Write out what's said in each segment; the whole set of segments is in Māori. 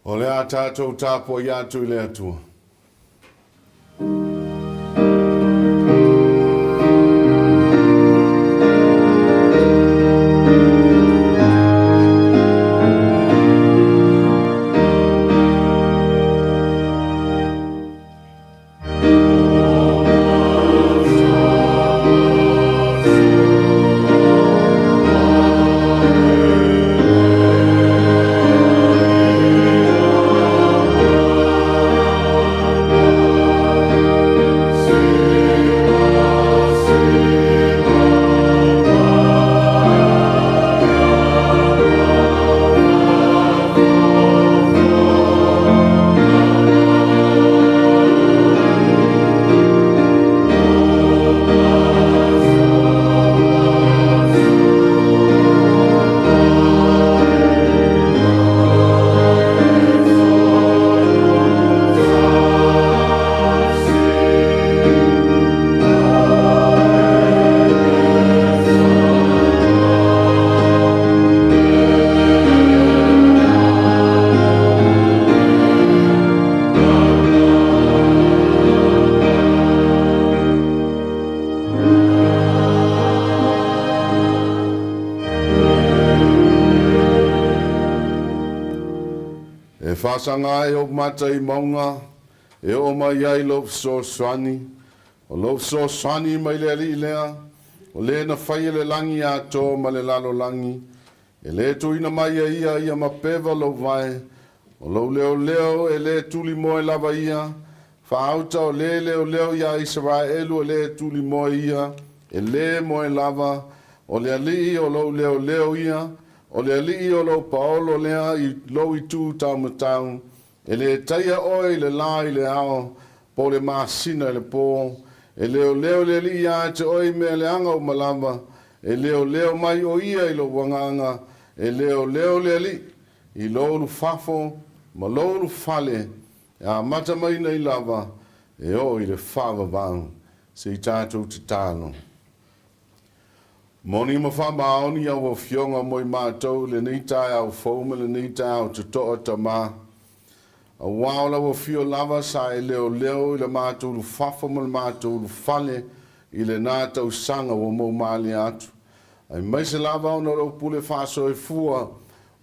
O le a tātou tāpua i atu i le atua. Whasanga e o matai maunga, e o mai ai lo so swani, o lo so swani mai le ali lea, o le na whai le langi a tō ma le lalo langi, e le tu ina mai ia ma peva lo vai, o lo leo e le tuli moe lava ia, whaauta o le leo ia Israelu e le tuli moe ia, e le moe lava, o le ali o lo leo ia, o le alii o lo paolo lea i lo i tū tau matau, e le taia oi le la i le ao, po le maasina le pō, e leo le alii a te oi mea le anga o malama, e leo mai o ia i lo wanganga, e leo le alii, i lo lu fafo, ma lo lu fale, e a mata mai nei lava, e o i le whawa vang, se i tātou te tāno. Moni ma wha maoni au o fionga moi mātou le neitai au fōma le neitai au te toa ta mā. A wāola o fio lava sa e leo i le mātou lu whafa ma le mātou lu fale i le nā Tausaga o mou māli atu. Ai mai se lava o na rau pule whaso e fua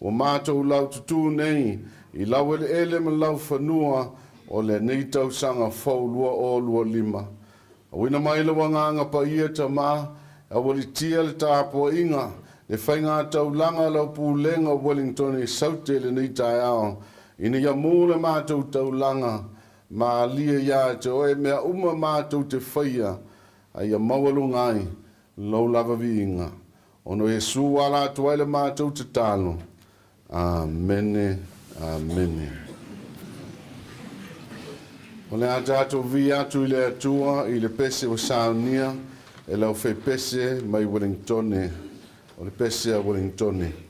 o mātou lau tutu nei i lau ele ma lau whanua o le nei Tausaga fau lua o lua lima. A wina mai le wanganga pa ia ta mā a wali tia le tāpua inga, le whainga taulanga lau Pulega o Ueligitone Saute le nei tai ao, ina ia mūle mātou taulanga, ma lia ia te oe mea uma mātou te whaia, a ia mawalu ngai, lau lava vi inga. Ono Jesu wala tuaile mātou te tālo. Amene, amene. O le atato vi atu i le atua, i le pese o Sauniga, e lau fei pese mai Ueligitone, o le pese a Ueligitone.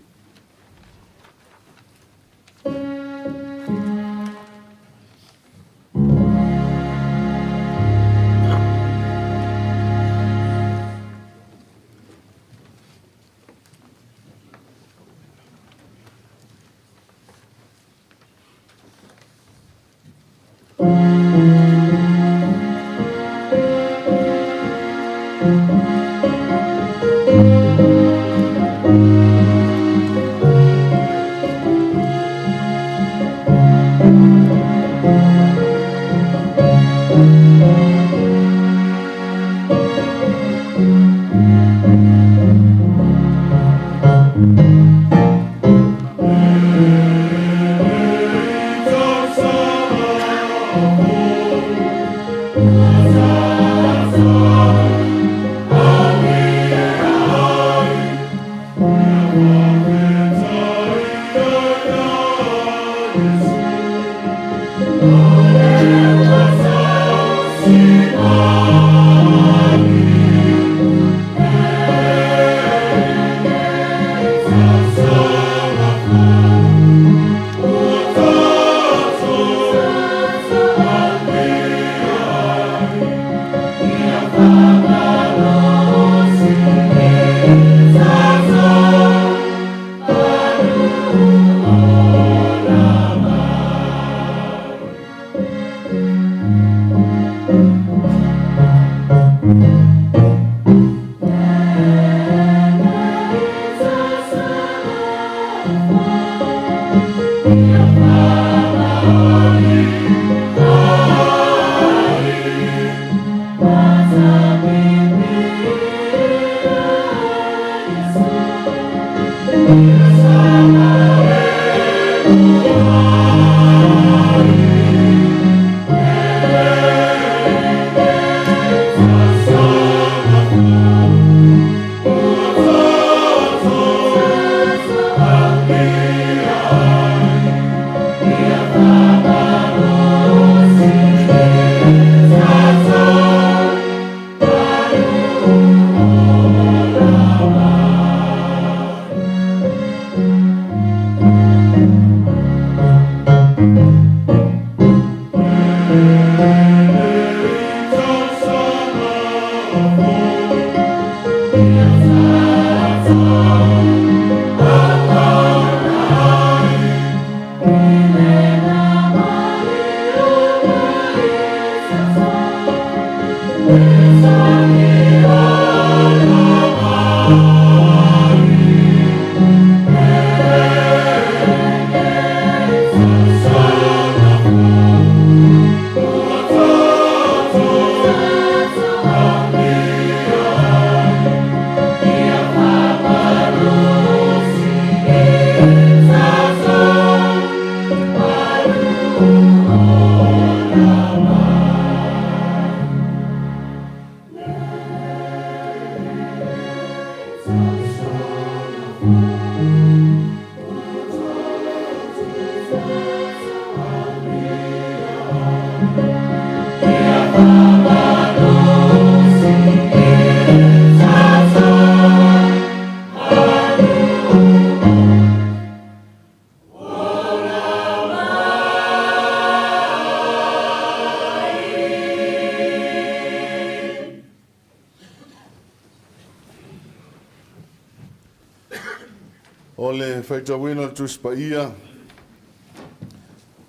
whaitawina tusi pa ia.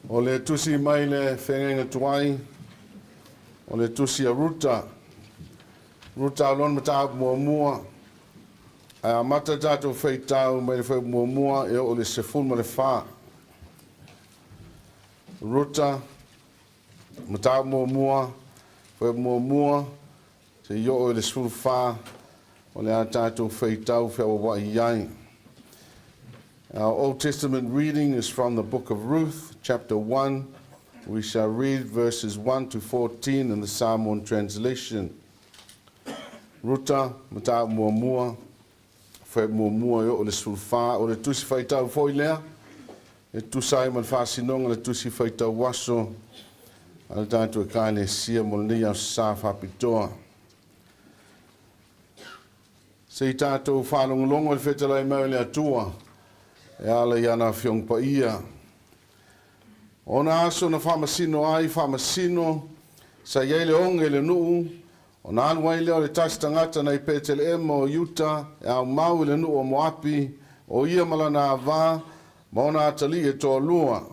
O le tusi mai le whengenga tuai. O le tusi a ruta. Ruta alon mata mua. A mata tātou whaitau mai le whai mua e o le sefun ma le wha. Ruta. Mata mua. Whai mua. Se i o le sefun wha. O le a tātou whaitau whai wa iai. Our Old Testament reading is from the book of Ruth, chapter 1. We shall read verses 1 to 14 in the Samoan translation. Ruta, mata mua, whai mua o le sulfa, o le tusi whaitau foi lea, e tusai man whasinonga le tusi whaitau waso, ala tātou e kāne sia mo le nia sa whapitoa. Se i tātou whanongalongo le whetalai mau le atua, e ala iana whiong pa ia. O na aso na whamasino ai, whamasino, sa iei le onge le nuu, o na anuai leo le tasi tangata na i Petele Ema o Utah, e au mau le nuu o Moapi, o ia malana ava, ma ona atali e toa lua.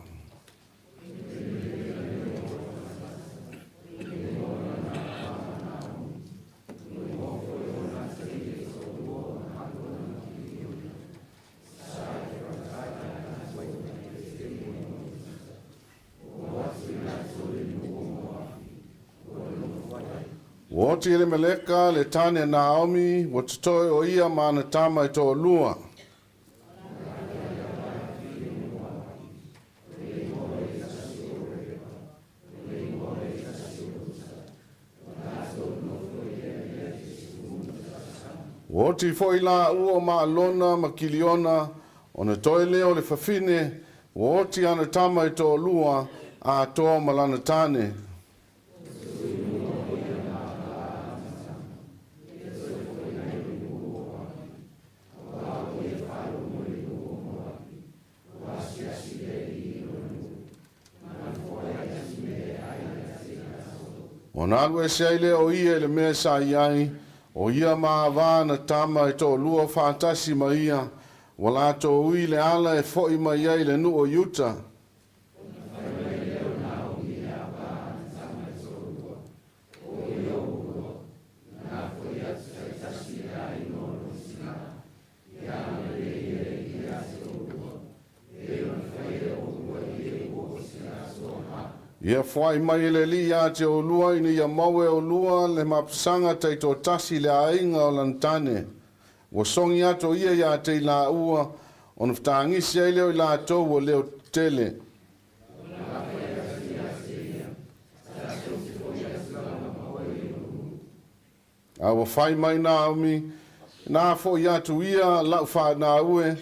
Woti ele meleka le tane Naomi, watutoi o ia maana tama i toa lua. Woti foi la ua maalona makiliona, o na toi leo le fafine, woti ana tama i toa lua, a toa malana tane. O nā lue seile o ia le mea sa iai, o ia maa vāna tama e tō lua whātasi ma ia, wala tō ui le ala e fōi ma iai le nu o Utah. Ia whai mai le li a te o lua ina ia maue o lua le mapsanga tei tō tasi le ainga o lantane. Wa songi ato ia te la ua on whtaangisi ai leo i la tō o leo tele. A wa whai mai Naomi, nā fo i atu ia lau wha nā ue,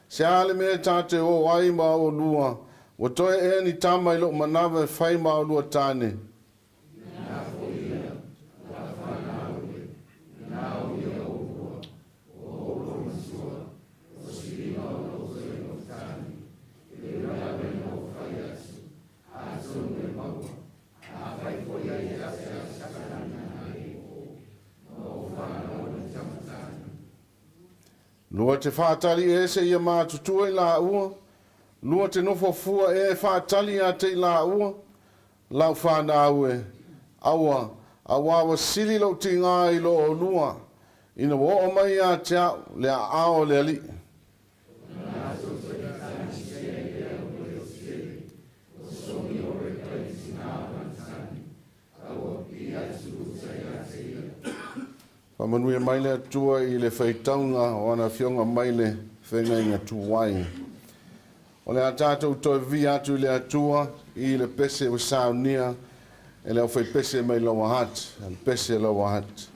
se ale me tate o ai ma o lua, wa toe e ni tama i lo manawa e whai ma o lua tāne. Lua te whātali e se ia mātutua i la ua, lua te nofo fua e whātali a te i la ua, lau whāna ue, awa, awa sili lau ti ngā i lo o lua, ina wo o mai a te au, le a ao le ali. Whamanui mai le atua i le whaitaunga o ana whionga mai le whenga inga tuwai. O le a tātou toi vi atu le atua i le pese o Sauniga e leo whai pese mai lawa hat, le pese lawa hat.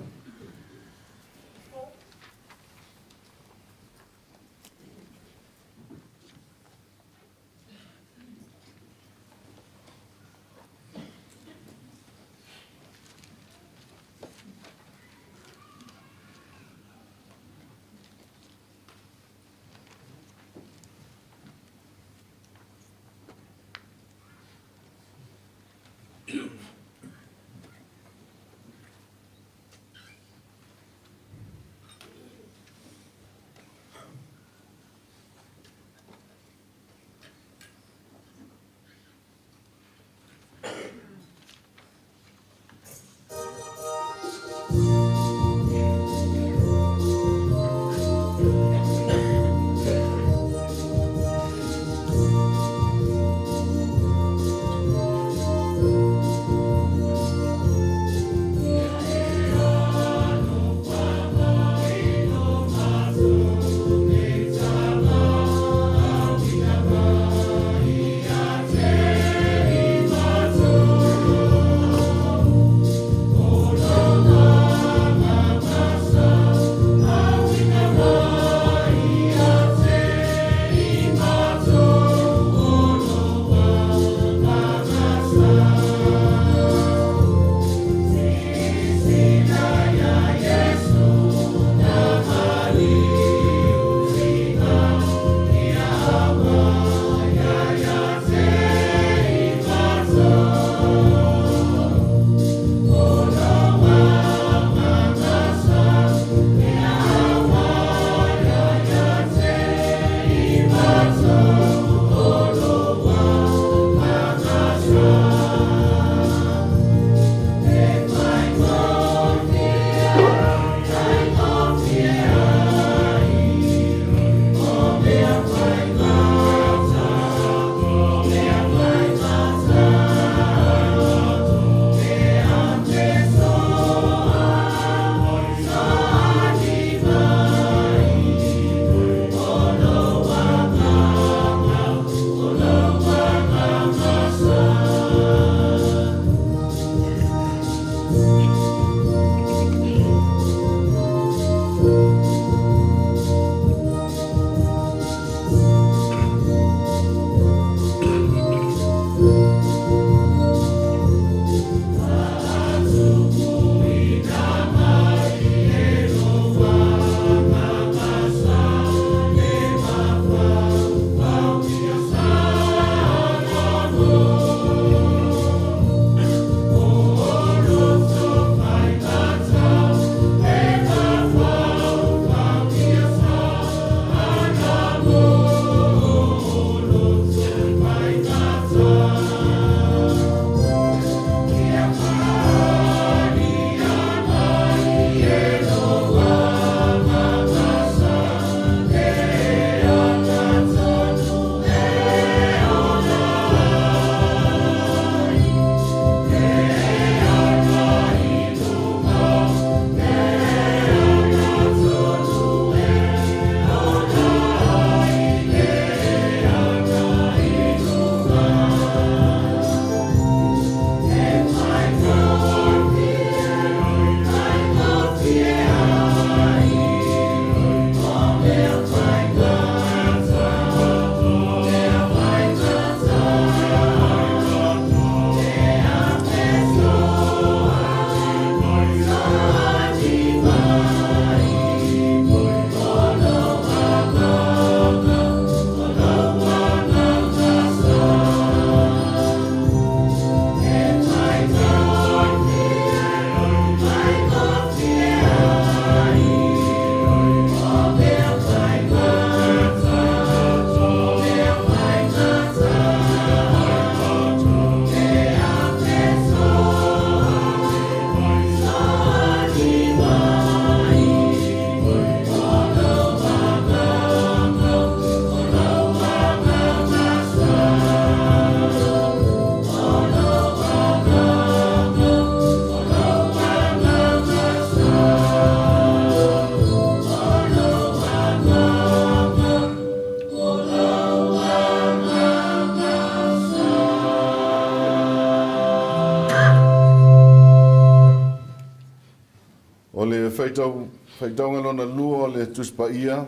whaitaunga lona lua le tuspa ia,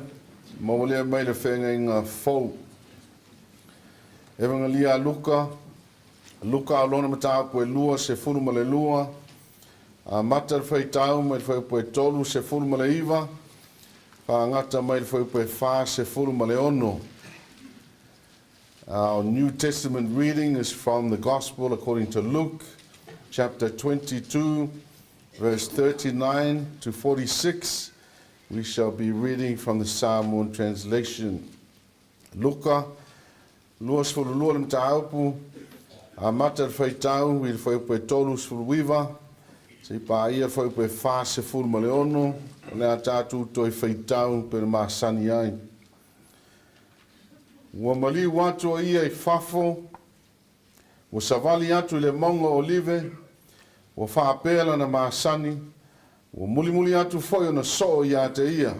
mawalea mai le whenga inga fau. Ewa lia Luka alona mata koe lua se fulu ma le lua, a mata le whaitau mai le whaipoe tolu se fulu ma le iwa, ngata mai le whaipoe wha se fulu ma le ono. Our New Testament reading is from the Gospel according to Luke, chapter 22, verse 39 to 46. We shall be reading from the Samoan translation. Luka, luas fulu lua le mtaupu, a mata le whaitau i le whaipoe tolu se fulu iwa, se pa ia le whaipoe wha se fulu ma le ono, le a tātou toi whaitau pe le māsani ai. Ua mali watu ia I fafo, ua savali atu le maunga olive, ua whaapela na maasani, ua muli atu foi na so ia te ia.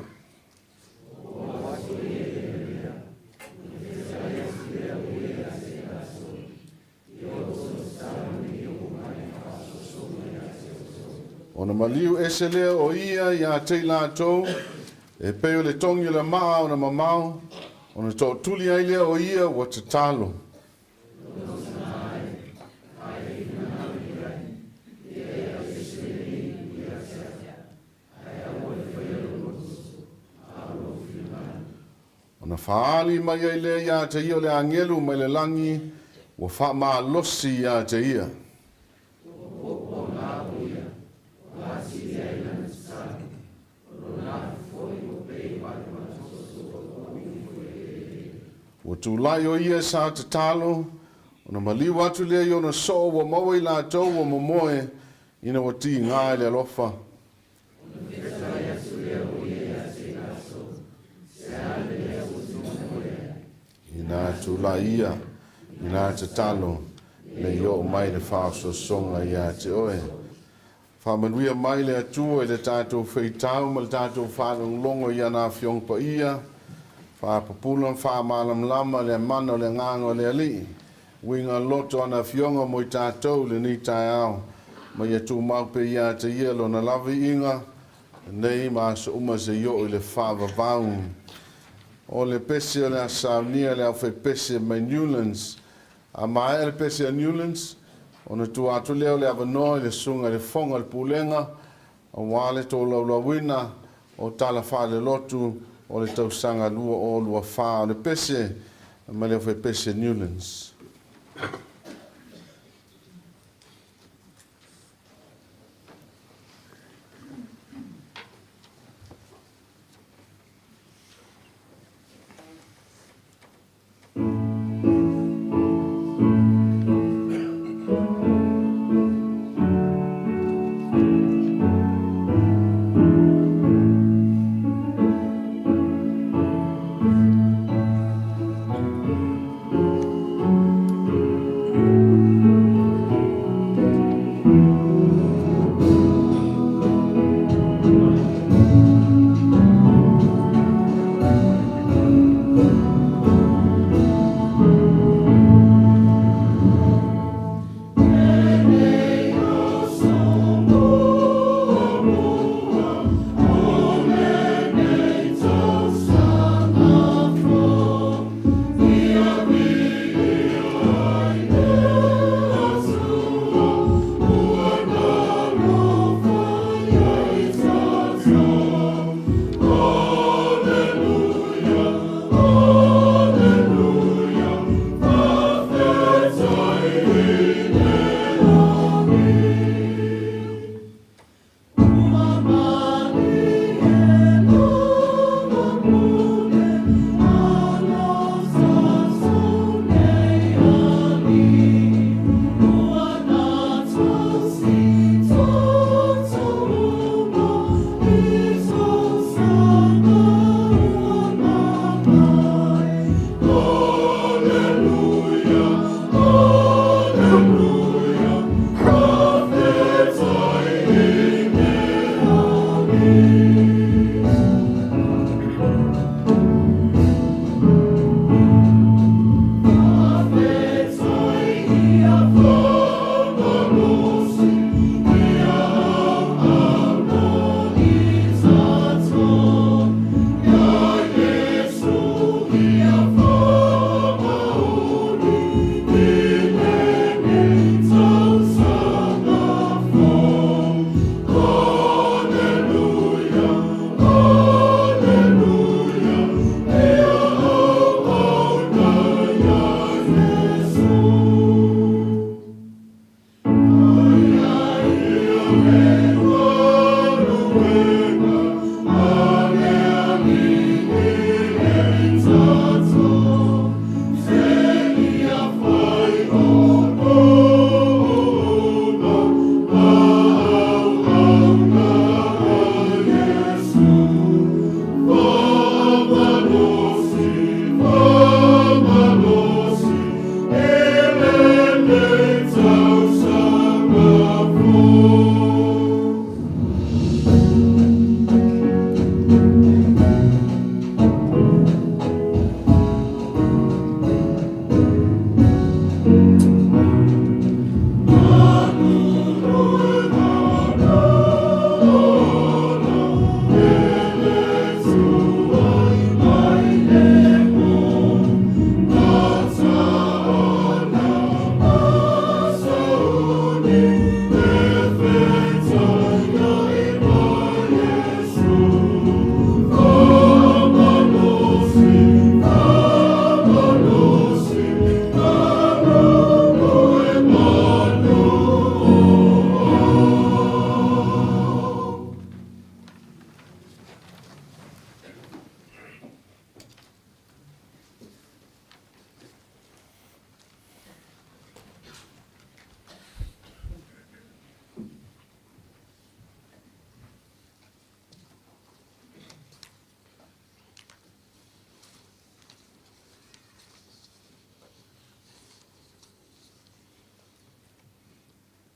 Ona maliu eselea o ia te lātou, e peo le tongi le maa o na mamau, ona tō tuli ai lea o ia wa te talo. Ona whaali mai ai lea ia te ia o le angelu mai le langi, wa wha maa losi ia te ia. Wa tūlai o ia sa te talo, ona mali watu lea i ona so wa maua I lātou wa momoe ina wa ti ngai le alofa. Ina tūlai ia, ina te talo, le i o mai le whaaso songa ia te oe. Whamanuia mai le atua I le tātou whaitau ma le tātou whanong longo ia nā whiong pa ia, whaapapulan whaamalam lama le mana le ngango le ali. Winga loto ana fionga mo I tātou le ni tai au. Mai atu maupe ia te ielo na lavi inga. Nei maasa uma se yo I le whaava vaung. O le pese le a Sauniga le au whai pese mai Newlands. A mai le pese a Newlands. O na tu atu leo le avanoa le sunga le fonga le Pulega. O wale to laulawina. O tala wha le Lotu. O le Tausaga lua o lua wha o le pese, ma le whai pese Newlands.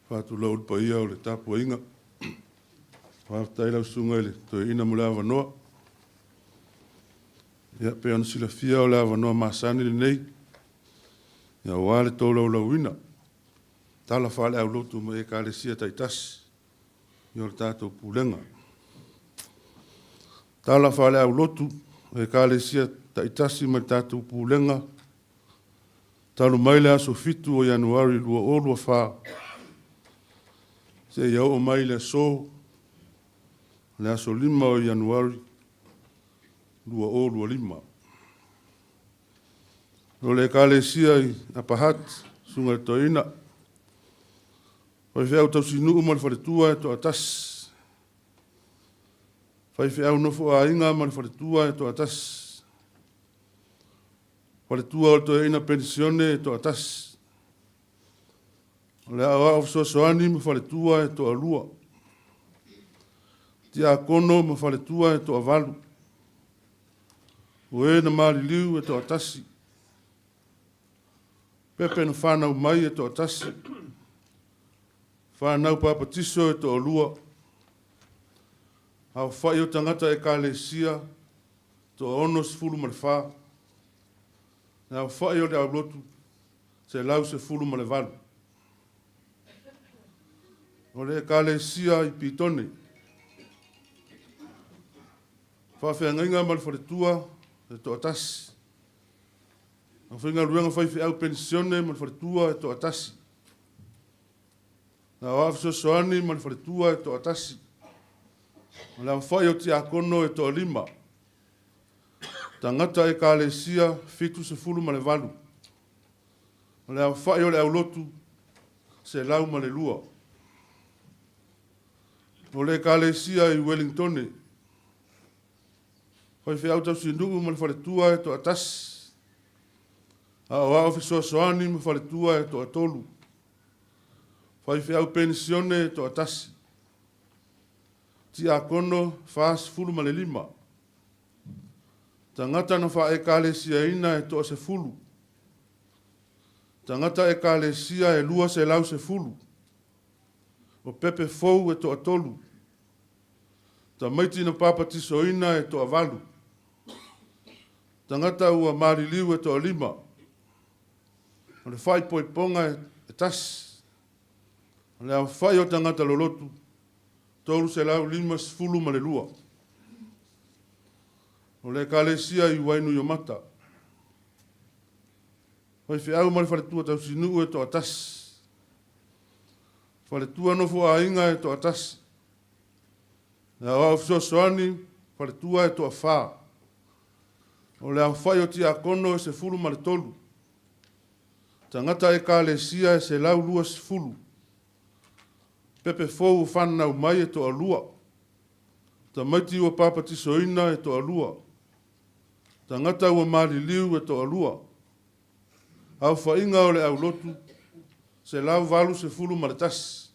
Whātu lau pa ia o le tāpua inga. Whātai lau sunga ele, toi ina mo le awa noa. Ia pe ana sila fia o le awa noa masani le nei. Ia wale tō lau lau ina. Tala whale au lotu mo e ka le sia taitasi. Ia o le tātou Pulega. Tala whale au lotu e ka le sia taitasi mo le tātou Pulega. Talu maile aso fitu o Januari lua o lua wha. Se iau o maile so. Le aso 5 o Januari lua o lua 5. O le ka le sia i apahat sunga le toina. Fai whiau tau sinu ma le wharetua e to atas. Fai whiau nofo a inga ma le wharetua e to atas. Wharetua o le toina pensione e to atas. O le awa o soani ma wharetua e to alua. Tia kono ma wharetua e to avalu. O e na maari liu e to atasi. Pepe na whanau mai e to atasi. Whanau papatiso e to alua. Hau whai o tangata e ka le sia. To ono sifuru ma le wha. Na hau whai o le au lotu. Se lau se furu ma le valu. O le ka le sia i pitone. Whawhiangainga ma le wharetua e to atasi. Ang whinga ruenga whaiwhi au pensione ma le wharetua e to atasi. Na wafso soani ma le wharetua e to atasi. O le whai o ti akono e to 5. Tangata e ka le sia fitu se fulu ma le valu. O le whai o le au lotu se lau ma le lua. O le ka le sia i Ueligitone. Fai whiau tau sindugu ma le wharetua e to atasi. A o au fisoa soani ma wharetua e to atolu. Fai whiau pensione e to atasi. Ti a kono whaas fulu ma le 5. Tangata na wha e ka le sia ina e to se fulu. Tangata e ka le sia e lua se lau se fulu. O pepe fou e to atolu. Ta maiti na papatiso ina e to avalu. Tangata ua mariliu e to 5. O le whai poi ponga e tas. O le au whai o tangata lo lotu. Tolu se lau 5 sifulu ma le lua. O le ka le sia i wainu i o mata. Whai whiau ma le wharetua tau sinu e to atas. Wharetua nofo a inga e to atas. Na au fiso soani wharetua e to a wha. O le au whai o ti a kono e se fulu ma le tolu. Tangata e ka le sia e se lau 2 sifulu. Pepe fou whanau mai e to alua. Ta maiti ua papatiso ina e to alua. Tangata ua mariliu e to alua. Au whainga o le au lotu. Se lau valu se fulu ma le tasi.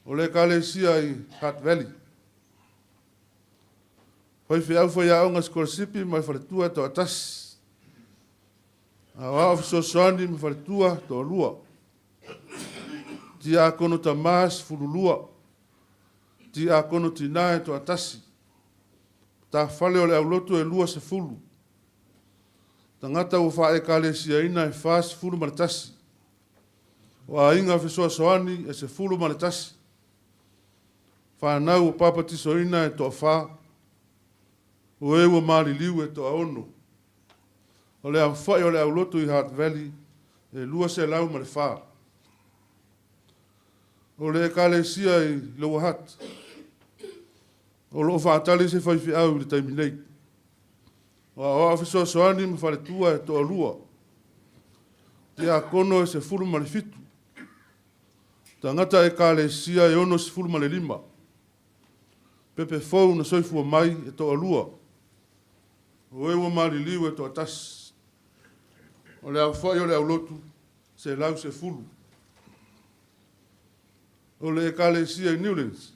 O le ka le sia i Hat Valley. Hoi whiau whai aonga skolasipi mai wharetua e to atasi. A wao fiso soani me wharetua to alua. Ti a kono ta maas fululua. Ti a kono tina e to atasi. Ta whale o le au lotu e lua se fulu. Tangata ua wha e ka le sia ina e whaas fulu maritasi. O a inga fisoa soani e se fulu maritasi. Whanau o papatiso ina e to a wha. O e ua maari liu e to a ono. O le au whai o le au lotu i Hat Valley e lua se lau ma le wha. O le ka le sia i Lower Hat. O loo whaatali se whaiwhi au le taimi nei. O a ofiso soani ma wharetua e to alua. Te a kono e se fulu ma le fitu. Tangata e ka le sia e ono se fulu ma le 5. Pepe fou na soifua mai e to alua. O e ua mari liu e to atasi. O le au whai o le au lotu se lau se fulu. O le ka le sia i Newlands.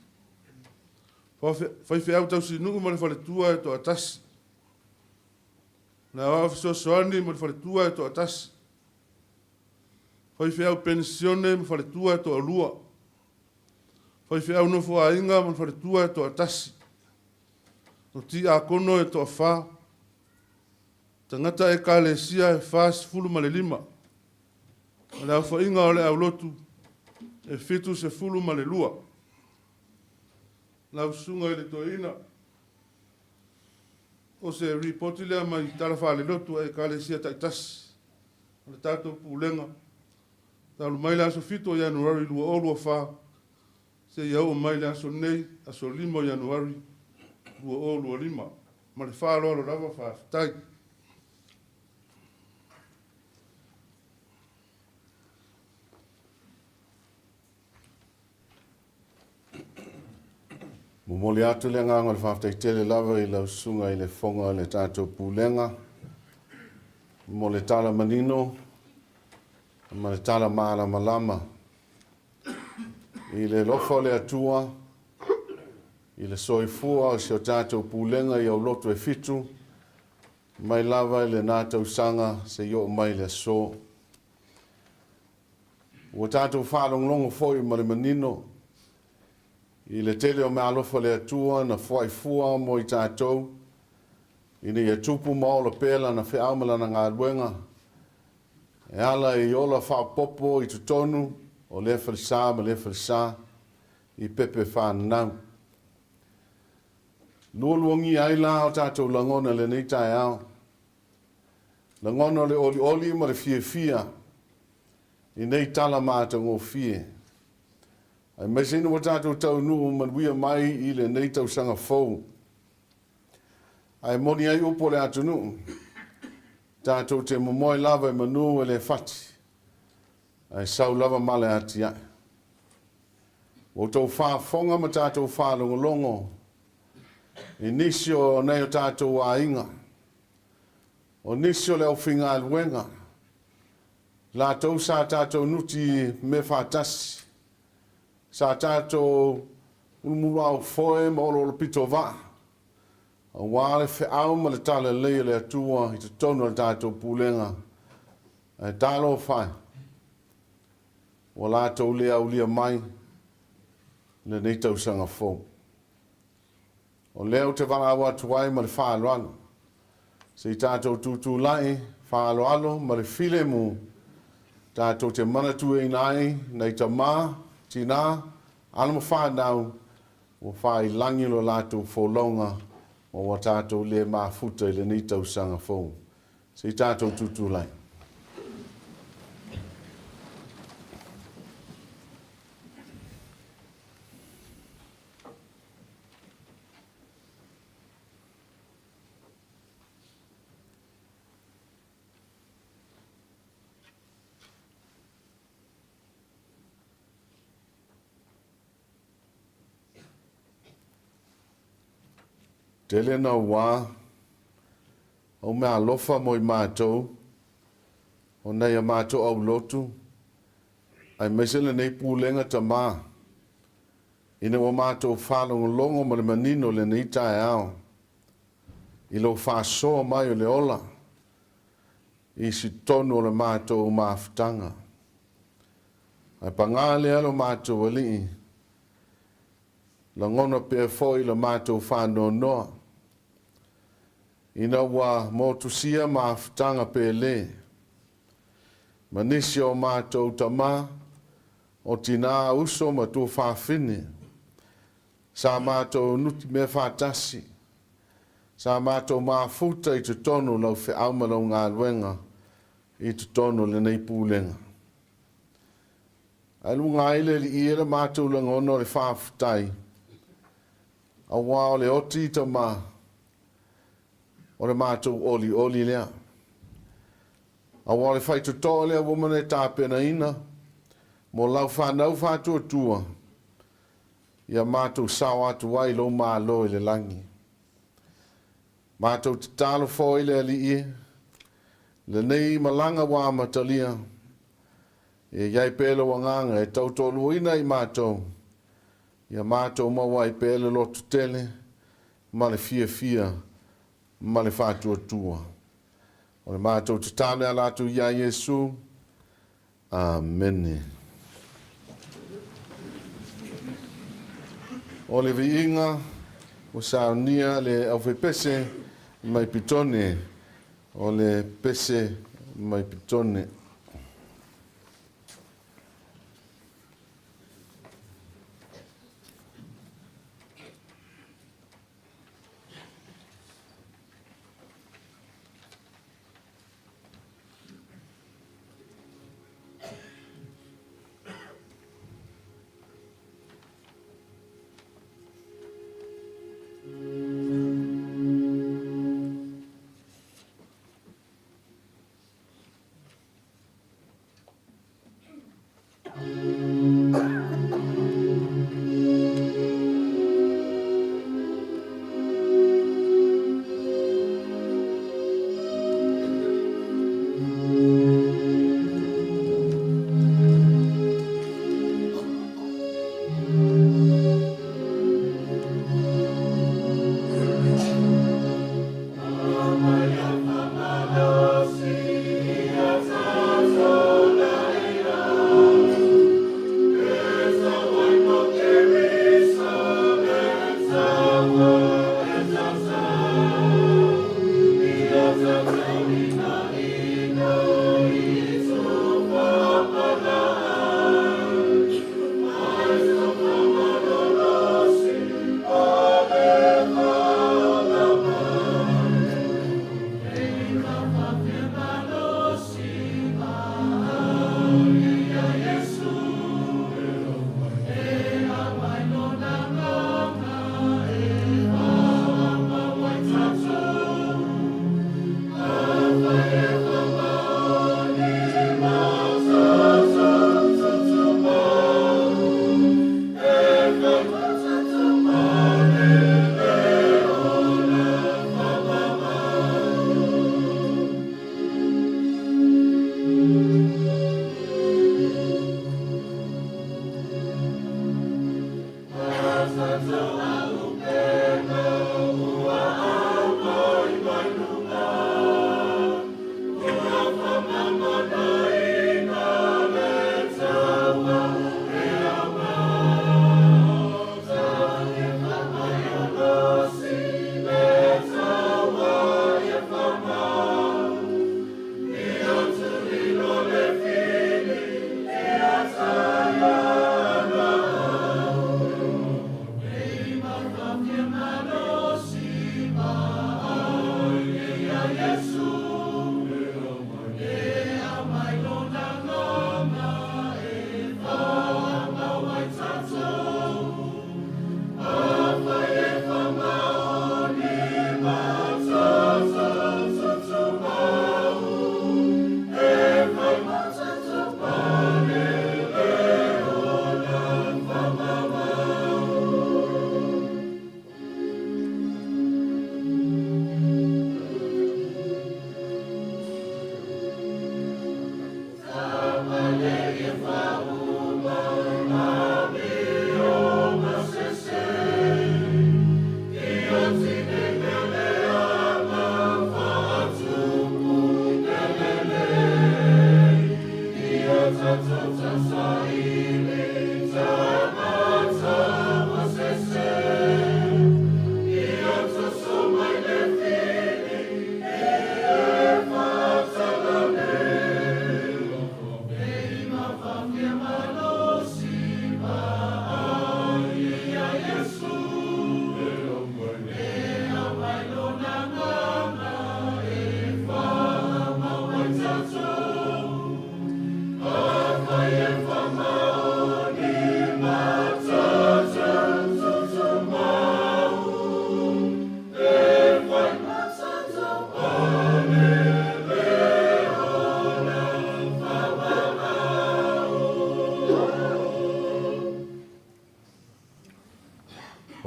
Whaiwhi au tau si nungu ma le wharetua e to atasi. Na ofiso soani ma le wharetua e to atasi. Fai fea pensione ma fale tua to alua. Fai fea no fo ainga ma fale tua to atasi. O ti a kono e to fa. Tangata e kalesia e fas fulu ma le lima. O le au inga o le au lotu. E fitu se fulu ma le lua. Lau sunga i le toina. O se ripoti lea mai tarafa le lotu e kalesia taitasi. O le tato Pulega. Talu mai le aso fito Januari lua o lua fa. Se iau mai le aso nei, aso 5 Januari lua o lua 5. Ma le fa lo lava fa tai. Momoli atu le nganga le whaftai tele lava i lau sunga i le fonga le tātou Pulega. Mo le tala manino, ma le tala maala malama. I le lofo le atua, i le soifua o si o tātou Pulega i au lotu e fitu, mai lava i le nā Tausaga se i o mai le so. Ua tātou whālonglongo foi ma le manino, i le tele o me alofa le atua na fuaifua mo i tātou, i ni e tupu maola pēla na whiaumala na ngā luenga, e ala i ola whapopo i tutonu o le whalisa ma le whalisa i pepe whanau. Luoluangi aila o tātou langona le nei tae au. Langona le oli oli ma le fia i nei tala māta ngō fie. Ai mesina wa tātou tau nuu manuia mai i le nei Tausaga fou. Ai moni ai upo le atunu. Tātou te momoe lava e manu e le fati. Ai sau lava male ati ai. O tau whaafonga ma tātou whaalongolongo. I nisi o nei o tātou a inga. O nisi o leo whinga alwenga. La tau sa tātou nuti me whaatasi. Sa tātou ulumura o foe ma olo pito va. A wale fe au ma le tala lea le atua i te tono le tātou Pulega. E tālo whai. O lātou lea au lia mai le nei Tausaga fou. O leo te wala awa tuai ma le whaaloalo. Se i tātou tūtū lai, whaaloalo ma le file mu. Tātou te manatu e nai, nei ta mā, tina, alama whanau, o whai langilo lātou wholonga, o wa tātou le mafuta i le ni Tausaga fou. Se i tātou tūtū lai. Tele na wā, o mea alofa mo i mātou, o nei a mātou au lotu, ai mesele nei Pulega ta mā. Ine wa mātou whalongolongo ma le manino le nei tae ao. I lo whāsoa mai o le ola, i si tonu o le mātou māwhitanga. Ai pangale alo mātou alii, la ngona pe foi la mātou whānoa noa. Ina wa motusia maafutanga pele. Manisi o mātou tama, o tina uso ma tu whawhine. Sa mātou nuti me whātasi. Sa mātou maafuta i tu tonu lau whi aumalau ngā luenga i tu tonu le nei Pulega. Alu ngā ile li ira mātou langono le whawhutai. A wao le oti tama. O le mātou oli lea. A wale whaitu tō lea womane tāpena ina, mo lau whanau whātua tua, ia mātou sao atu wai lo mālo i le langi. Mātou te tālo fōi le ali ie, le nei malanga wā matalia, e iai pēle wanganga e tautolu ina i mātou, ia mātou maua i pēle lotu tele, ma le fia, ma le whātua tua. O le mātou te tāne a lātou ia Iesu, Amen. O le viinga o Sauniga le au pese mai pitone o le pese mai pitone.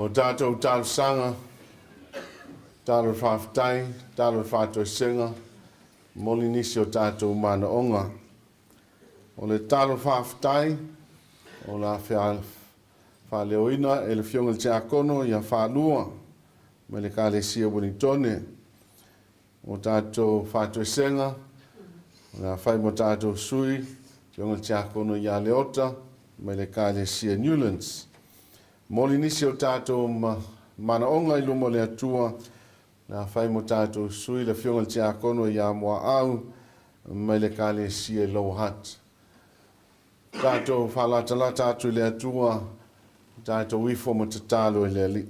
O tātou Tausaga, tātou whawhtai, tātou whātou senga, moli nisi o tātou mana onga. O le tātou whawhtai, o la whaleoina, e le fionga le te akono, ia whalua, me le ka le sia Ueligitone. O tātou whātou senga, o la whai mo tātou sui, Fionga tia kono ia leota, mai le ka le sia Newlands. Moli nisi o tātou mana onga i lumo le atua, na whai mo tātou sui le fionga tia kono ia moa au, mai le ka le sia low hat. Tātou whalatala tātou le atua, tātou wifo mo tatalo le li.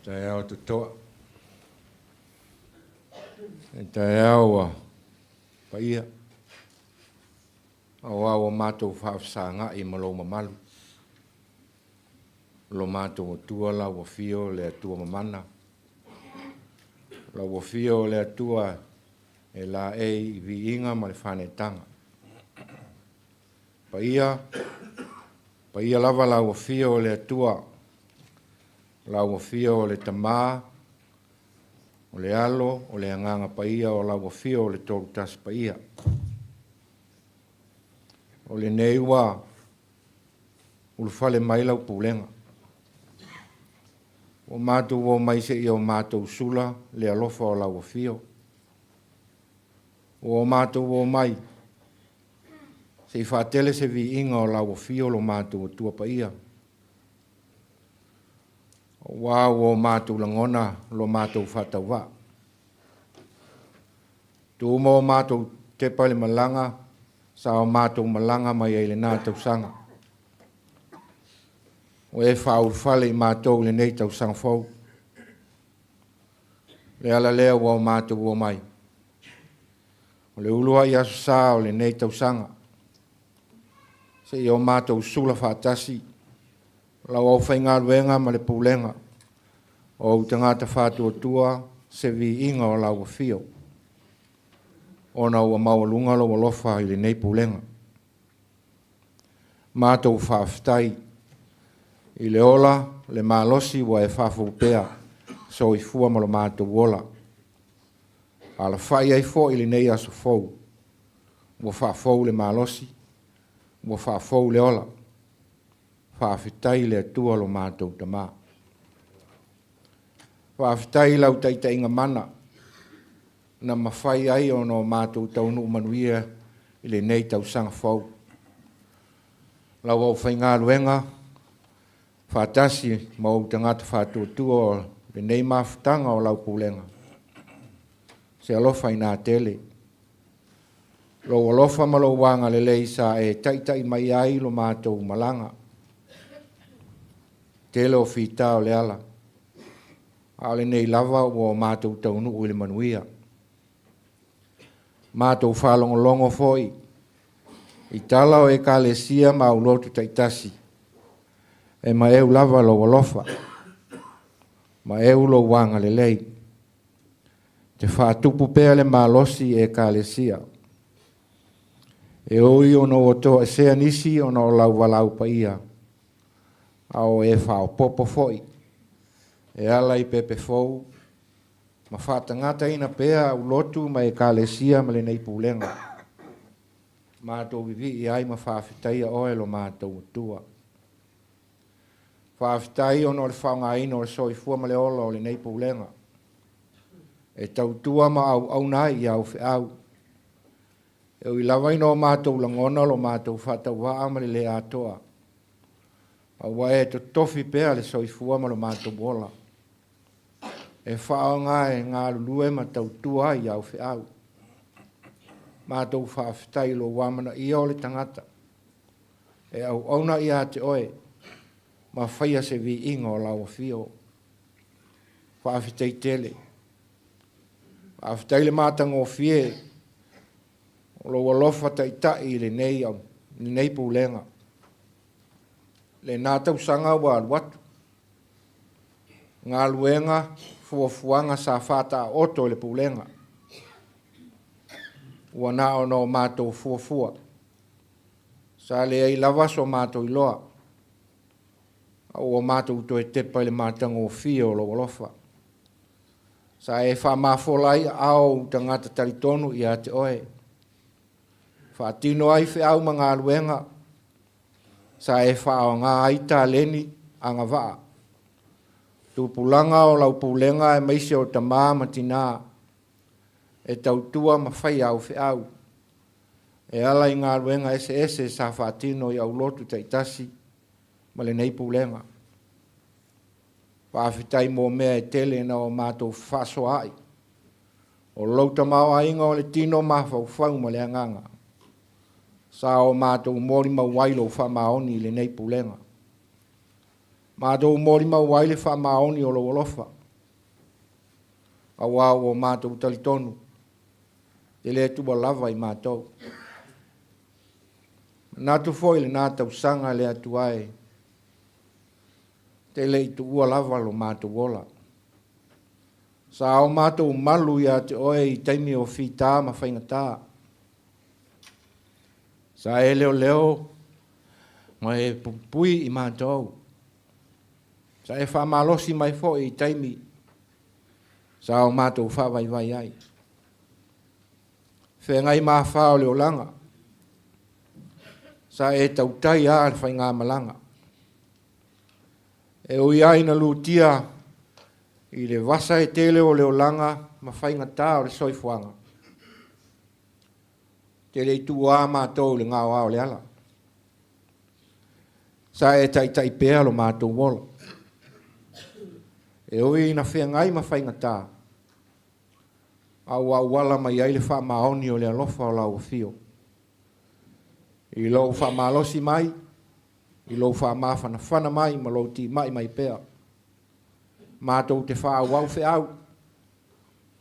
Tai au te toa. Tai au pa ia. Au au mātou whaafsanga i malo mamalu. Lo mātou tua la wa fio le atua mamana. La wa fio le atua e la e vi inga ma le whanetanga. Pa ia lava la wa fio le atua la wafia o le tamā, o le alo, o le anganga paia, o la wafia o le tōrutas paia. O le neiwa, ulufale mailau Pulega. O mātou o maise i o mātou sula, le alofa o la wafia. O mātou o mai, se i whātele se vi inga o la wafia o lo mātou o tua paia. Wow, o mātou langona, lo mātou whatawa. Tu mo mātou te pale malanga, sa o mātou malanga mai e le nā Tausaga. O e whaurwhale i mātou le nei Tausaga fau. Le ala lea o mātou o mai. O le ulua i aso sā o le nei Tausaga. Se i o mātou sula whatasi. Lau au whainga ruenga ma le Pulega. O tangata whātua tua se vi inga o lau fio. O na ua maua lo lofa i le nei Pulega. Mātou whaaftai. I le ola, le mālosi wa e whaafupea. So i fua malo mātou ola. Ala whai ai fo i le nei aso fau. Wa whaafou le mālosi. Wa whaafou le ola. Whaafetai le atua lo mātou tamā. Whaafetai lau taita inga mana. Na mawhai ai o no mātou taunu manuia i le nei Tausaga fau. Lau au whainga ruenga. Whaatasi mau tangata whaatuatua o le nei mawhitanga o lau Pulega. Se alofa i nā tele. Lau alofa malo wanga le lei sa e taitai mai ai lo mātou malanga. Tele o whita o le ala. Ale nei lava o mātou taunu o le manuia. Mātou whalongolongo foi. I tala o e kālesia ma au Lotu taitasi. E ma eu lava lo walofa. Ma eu lo wanga le lei. Te whātupu pēa le mālosi e kālesia. E oi o no o toa e sea nisi o no lau walau pa ia. Ao e whao popo foi. E ala i pepe fou. Ma whatangata ina pēa au Lotu ma e kālesia ma le nei Pulega. Mātou vivi i ai ma whawhitaia oe lo mātou tua. Whawhitai o no le whaunga ino le soifua ma le ola o le nei Pulega. E tau tua ma au nai i au whiau. E ui lawa ino mātou langona lo mātou whatawaa ma le atoa. Awa e to tofi pēa le soifua ma lo mātou bola. E whao ngā e ngā lulue ma tau tua i au whiau. Mātou whaafetai lo wamana i o le tangata. E au auna i a te oe. Ma whaia se vi inga o lau fio. Whaafetai tele. Whaafetai le mātanga o fie. O lo walofa taitai le nei au. Le nei Pulega. Le nā Tausaga wa watu. Ngā luenga fuafuanga sa whata oto le Pulega. Ua nā o no mātou fuafua. Sa le ai lava so mātou iloa. O mātou to e tepa le mātanga o fio lo walofa. Sa e wha mafolai au tangata talitonu i a te oe. Wha tino ai whi au ma ngā luenga. Sa e wha o ngā aita leni a ngā waa. Tupulanga o lau pulenga e maise o tamā matina. E tautua mawhai au whiau. E ala i ngā ruenga ese sa whātino i au lotu taitasi. Ma le nei pulenga. Whawhitai mō mea e tele na o mātou whaso ai. O lauta mau ainga o le tino mawhau whau ma le anganga. Sa o mātou mori mauailo wha maoni le nei pulenga. Mātou mori mauaile wha maoni o lo olofa. Awa o mātou talitonu. Te le tuba lava i mātou. Nātu foi le nā Tausaga le atu ai. Te le tu ua lava lo mātou ola. Sa o mātou malu ia te oe i taimi o whita ma whaingatā. Sa e leo ma e pupui i mātou. Sa e whamalosi mai fo i taimi. Sa o mātou whawai vai ai. Whengai mā whao leo langa. Sa e tautai a whai ngā malanga. E ui aina lutia i le vasa e tele o leo langa ma whai ngatā o le soifuanga. Te le tu a mātou le ngā wao le ala. Sa e tai pēa lo mātou wola. E ui na whengai ma whai ngatā. Au wala mai ai le wha maoni o le alofa o lau fio. I lou wha malosi mai, i lou wha mawhana mai, ma lou ti mai pēa. Mātou te wha au whe au,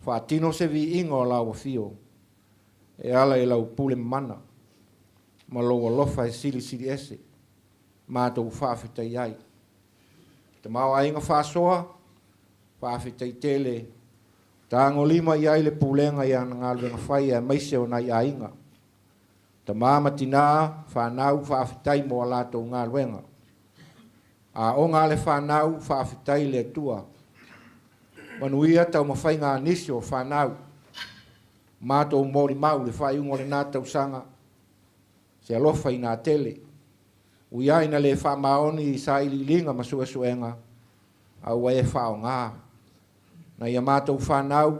wha tino se vi inga o lau fio. E ala e lau pule mana, ma lou alofa e sili ese. Mātou wha whitai ai. Te mau a inga wha soa, wha whitai tele, tāngo lima i aile pulenga i ana ngā luenga whai e maise o nai a inga. Ta māma tina whanau whawhitai mo a lātou ngā luenga. A o ngā le whanau whawhitai le tua. Manuia tau mawhai ngā nisi o whanau. Mātou mori mau le whai ungo le nā Tausaga. Se alofa i ngā tele. Ui aina le whamaoni i sa ili linga masua suenga. A ua e whao ngā. Na ia mātou whanau,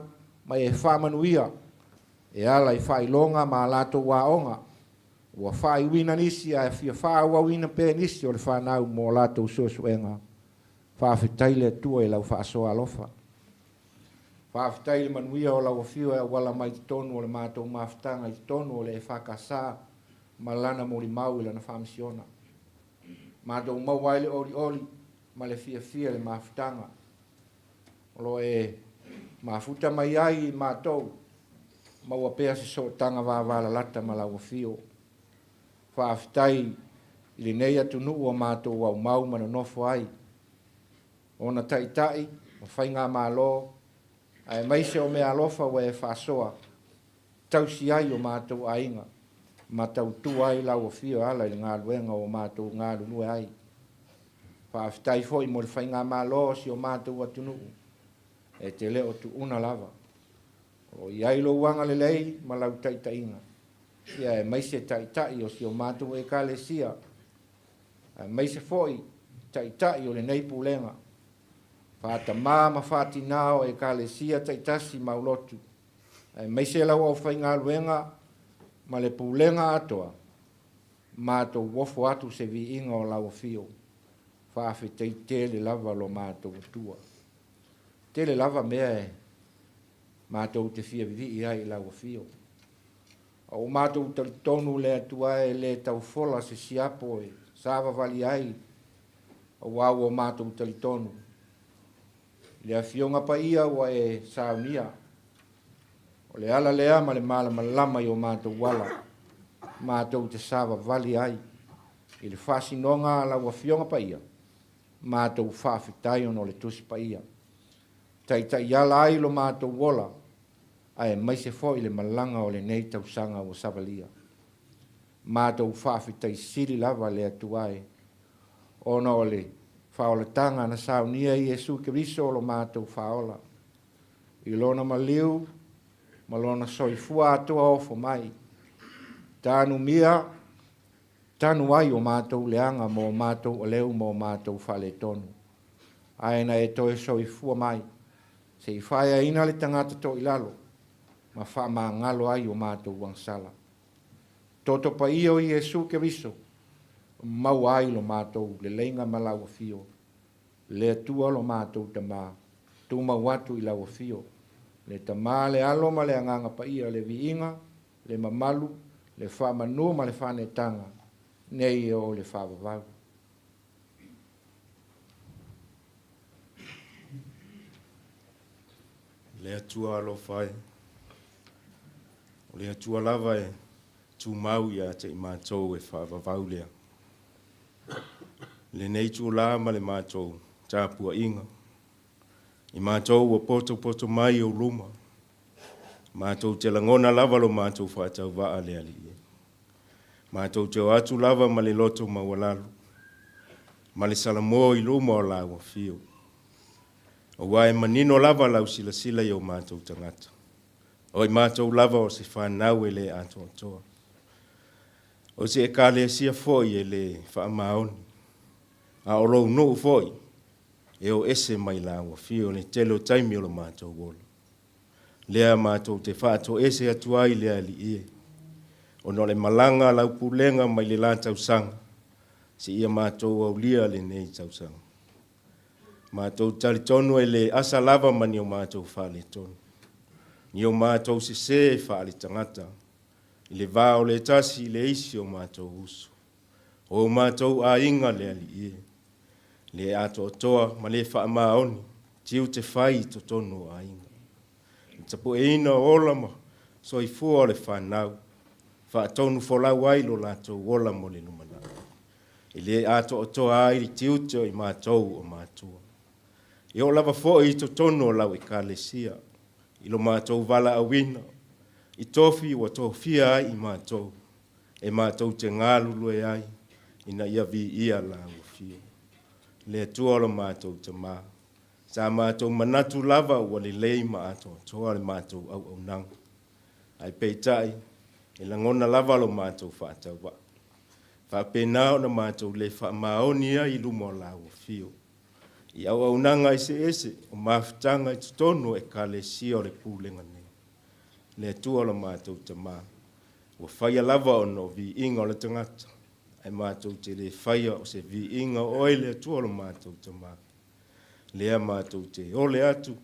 mai e whamanuia, e ala i whailonga ma lātou waonga. Ua whai wina nisi a e whia whaua wina pē nisi o le whanau mō lātou suasuenga. Whawhitaile tua i lau whaasoa alofa. Whawhitaile manuia o lau whio e wala mai tonu o le mātou mawhitanga i tonu o le e whakasā, ma lana mori mau i lana whamisiona. Mātou mauaile oli, ma le whia le mawhitanga. Lo e mafuta mai ai mātou, maua pēa se so tanga wāwala lata ma lau whio. Whawhitai i le nei atu nuu o mātou au mau mana nofo ai. Ona tai, ma whai ngā mālo, ai maise o mea alofa wa e whasoa. Tausi ai o mātou ainga, ma tau tu ai lau whio ala i ngā luenga o mātou ngā lunue ai. Whawhitai foi mo le whai ngā mālo si o mātou atu nuu. E te leo tu una lava. O iai lo wanga le lei, ma lau taitainga. Ia e maise taitai o si o mātou e ka le sia. E maise foi taitai o le nei pulenga. Whata ma whati nao e ka le sia taitasi mau lotu. E maise lau au whainga luenga, ma le pulenga atoa. Mātou wofo atu se vi inga o lau fio. Whawhi teitele lava lo mātou tua. Tele lava mea e mātou te whia vivi i ai lau fio. O mātou tonu le atua e le tau fola se siapo e sāwa vali ai o wau o mātou tonu. Le a fionga pa ia wa e Sauniga. O le ala lea ma le malama i o mātou wala. Mātou te sāwa vali ai. I le whasinonga lau a fionga pa ia. Mātou whawhitai ono le tusi pa ia. Tai ala ai lo mātou wola, ai maise fo i le malanga o le nei Tausaga o Savalia. Mātou whawhitai siri lava le atuai, ona o le whaolatanga na Sauniga i Jesu Keriso o lo mātou whaola. I lona maliu, ma lona soifua atua ofo mai. Tānu mia, tānu ai o mātou leanga mo mātou o leu mo mātou whale tonu. Ai na e toi so I fua mai. Se I whaia ina le tangata to I lalo. Ma wha ma ngalo ai o mātou wangsala. Toto pa I o Iesu Keriso. Mau ai lo mātou le leinga malawa fio. Le atua lo mātou tamā. Tu mawatu I lawa fio. Le tamā le alo ma le anganga pa ia le viinga, le mamalu, le wha manu ma le whane tanga. Nei o le wha wavau. Le atua alo whai. O le atua lava e tu mau ia te I mātou e wha wavau lea. Le nei tu la ma le mātou tāpua inga. I mātou o poto mai o luma. Mātou te langona lava lo mātou whātau waa lea li e. Mātou te o atu lava ma le loto mawalalu. Ma le salamoa I luma o lawa fio. O wae manino lava lau sila sila I o mātou tangata. O I mātou lava o se whanau e le ato toa. O se e ka le sia foi e le whaamaoni. A o rou no foi. E o ese mai lawa fio le telo taimi o le mātou wola. Lea mātou te whaato ese atuai lea li ie. O no le malanga lau pulenga mai le la Tausaga. Si ia mātou au lia le nei Tausaga. Mātou tali tonu e le asa lava mani o mātou whale tonu. Ni o mātou se whale tangata. I le vāo le tasi le isi o mātou usu. O mātou a inga lea li ie. Le ato toa ma le wha maoni, tiu te whai to tonu a inga. Tapo e ina ola ma, so I fua le whanau, wha tonu wholau ailo lato ola mo le numana. I le ato toa ai tiu te I mātou o mātua. I o lava fo I to tonu o lau I kālesia, I lo mātou vala awina, I tofi wa tofia ai I mātou, e mātou te ngālulu e ai, ina ia vi ia lau fio. Le tua lo mātou te mā. Sa mātou manatu lava ua le lei ma ato toa le mātou au nang. Ai peitai, e langona lava lo mātou whaatau wa. Whapena na mātou le whaamaonia I lumo lau fio. I au nanga I se ese, o mawhitanga I tutono e ka le sio le pūlenga nei. Le tua lo mātou te mā. Ua whaia lava o no vi inga o le tangata. Ai mātou te le whaia o se vi inga oi le atua lo mātou te mā. Lea mātou te ole atu,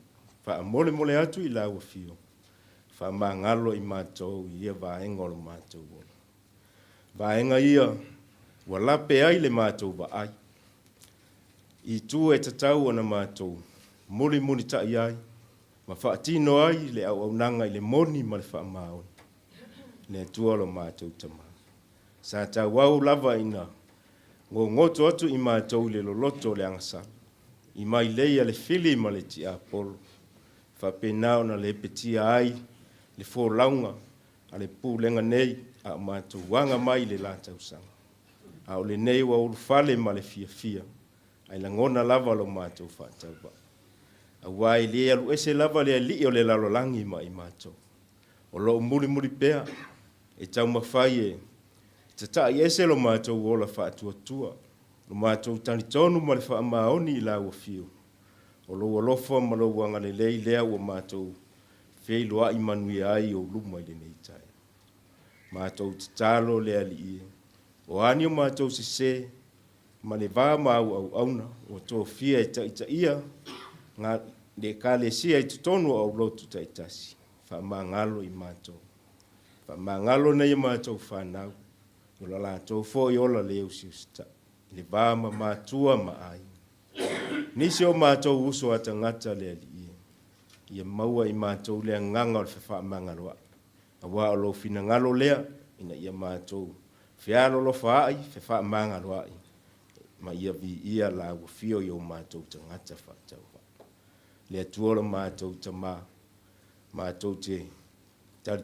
wha mole atu I laua fio. Wha mā ngalo I mātou I ia vāenga o lo mātou ola. Vāenga ia, ua lape ai le mātou wa ai. I tu e tatau ana mātou, muli tai ai, ma whaatino ai le au nanga I le moni ma le wha maoni. Le atua lo mātou te mā. Sa ta wau lava ina, ngoto atu I mātou le loloto le angasa. I mai leia le fili ma le ti apolo. Whapenao na le petia ai, le fōlaunga, a le pūlenga nei, a mātou wanga mai le la Tausaga. A o le nei wa urufale ma le fia. Ai langona lava lo mātou whaatauwa. A wai le alu ese lava le li o le lalolangi ma I mātou. O lo muri pea, e tau mawhai e, tata I ese lo mātou ola whaatua. Lo mātou tani tonu ma le whaamaoni I lau fio. O lo alofa ma lo wanga le lei lea o mātou wheilua I manui ai o luma I le nei tai. Mātou te talo lea li ie. O ani o mātou se, ma le vā mau au auna, o tō fia e ta ia, ngā le ka le sia I tutonu au lotu ta itasi. Whaamangalo I mātou. Whaamangalo nei mātou whanau. O la lātou fo I ola leo siusita. Le vāma mātua ma ai. Nisi o mātou uso ata ngata lea li ie. Ia maua I mātou lea nganga o le whaamangaloa. A wā o lo fina ngalo lea, ina ia mātou. Whialo lo whaai, whaamangaloa I. Ma ia vi ia la ua fio I o mātou ta ngata whaatau. Lea tuola mātou ta mā. Mātou te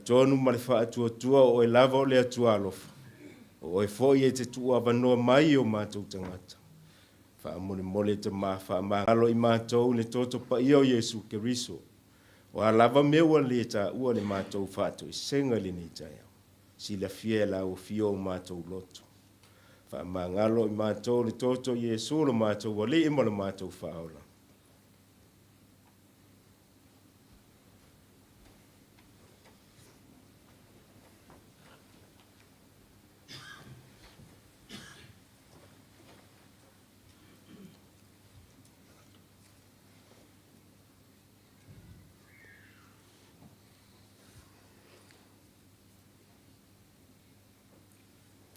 tonu ma le whaatua o e lava o lea tua alofa. O e foi e te tua wanoa mai o mātou tangata. Wha mole te mā whaamangalo I mātou le toto pa I o Iesu Keriso. O a lava meua le ta ua le mātou whaato I senga le ni taia. Si la fia la o fio o mātou lotu. Whaamangalo I mātou le toto Iesu lo mātou wale ima le mātou whaola.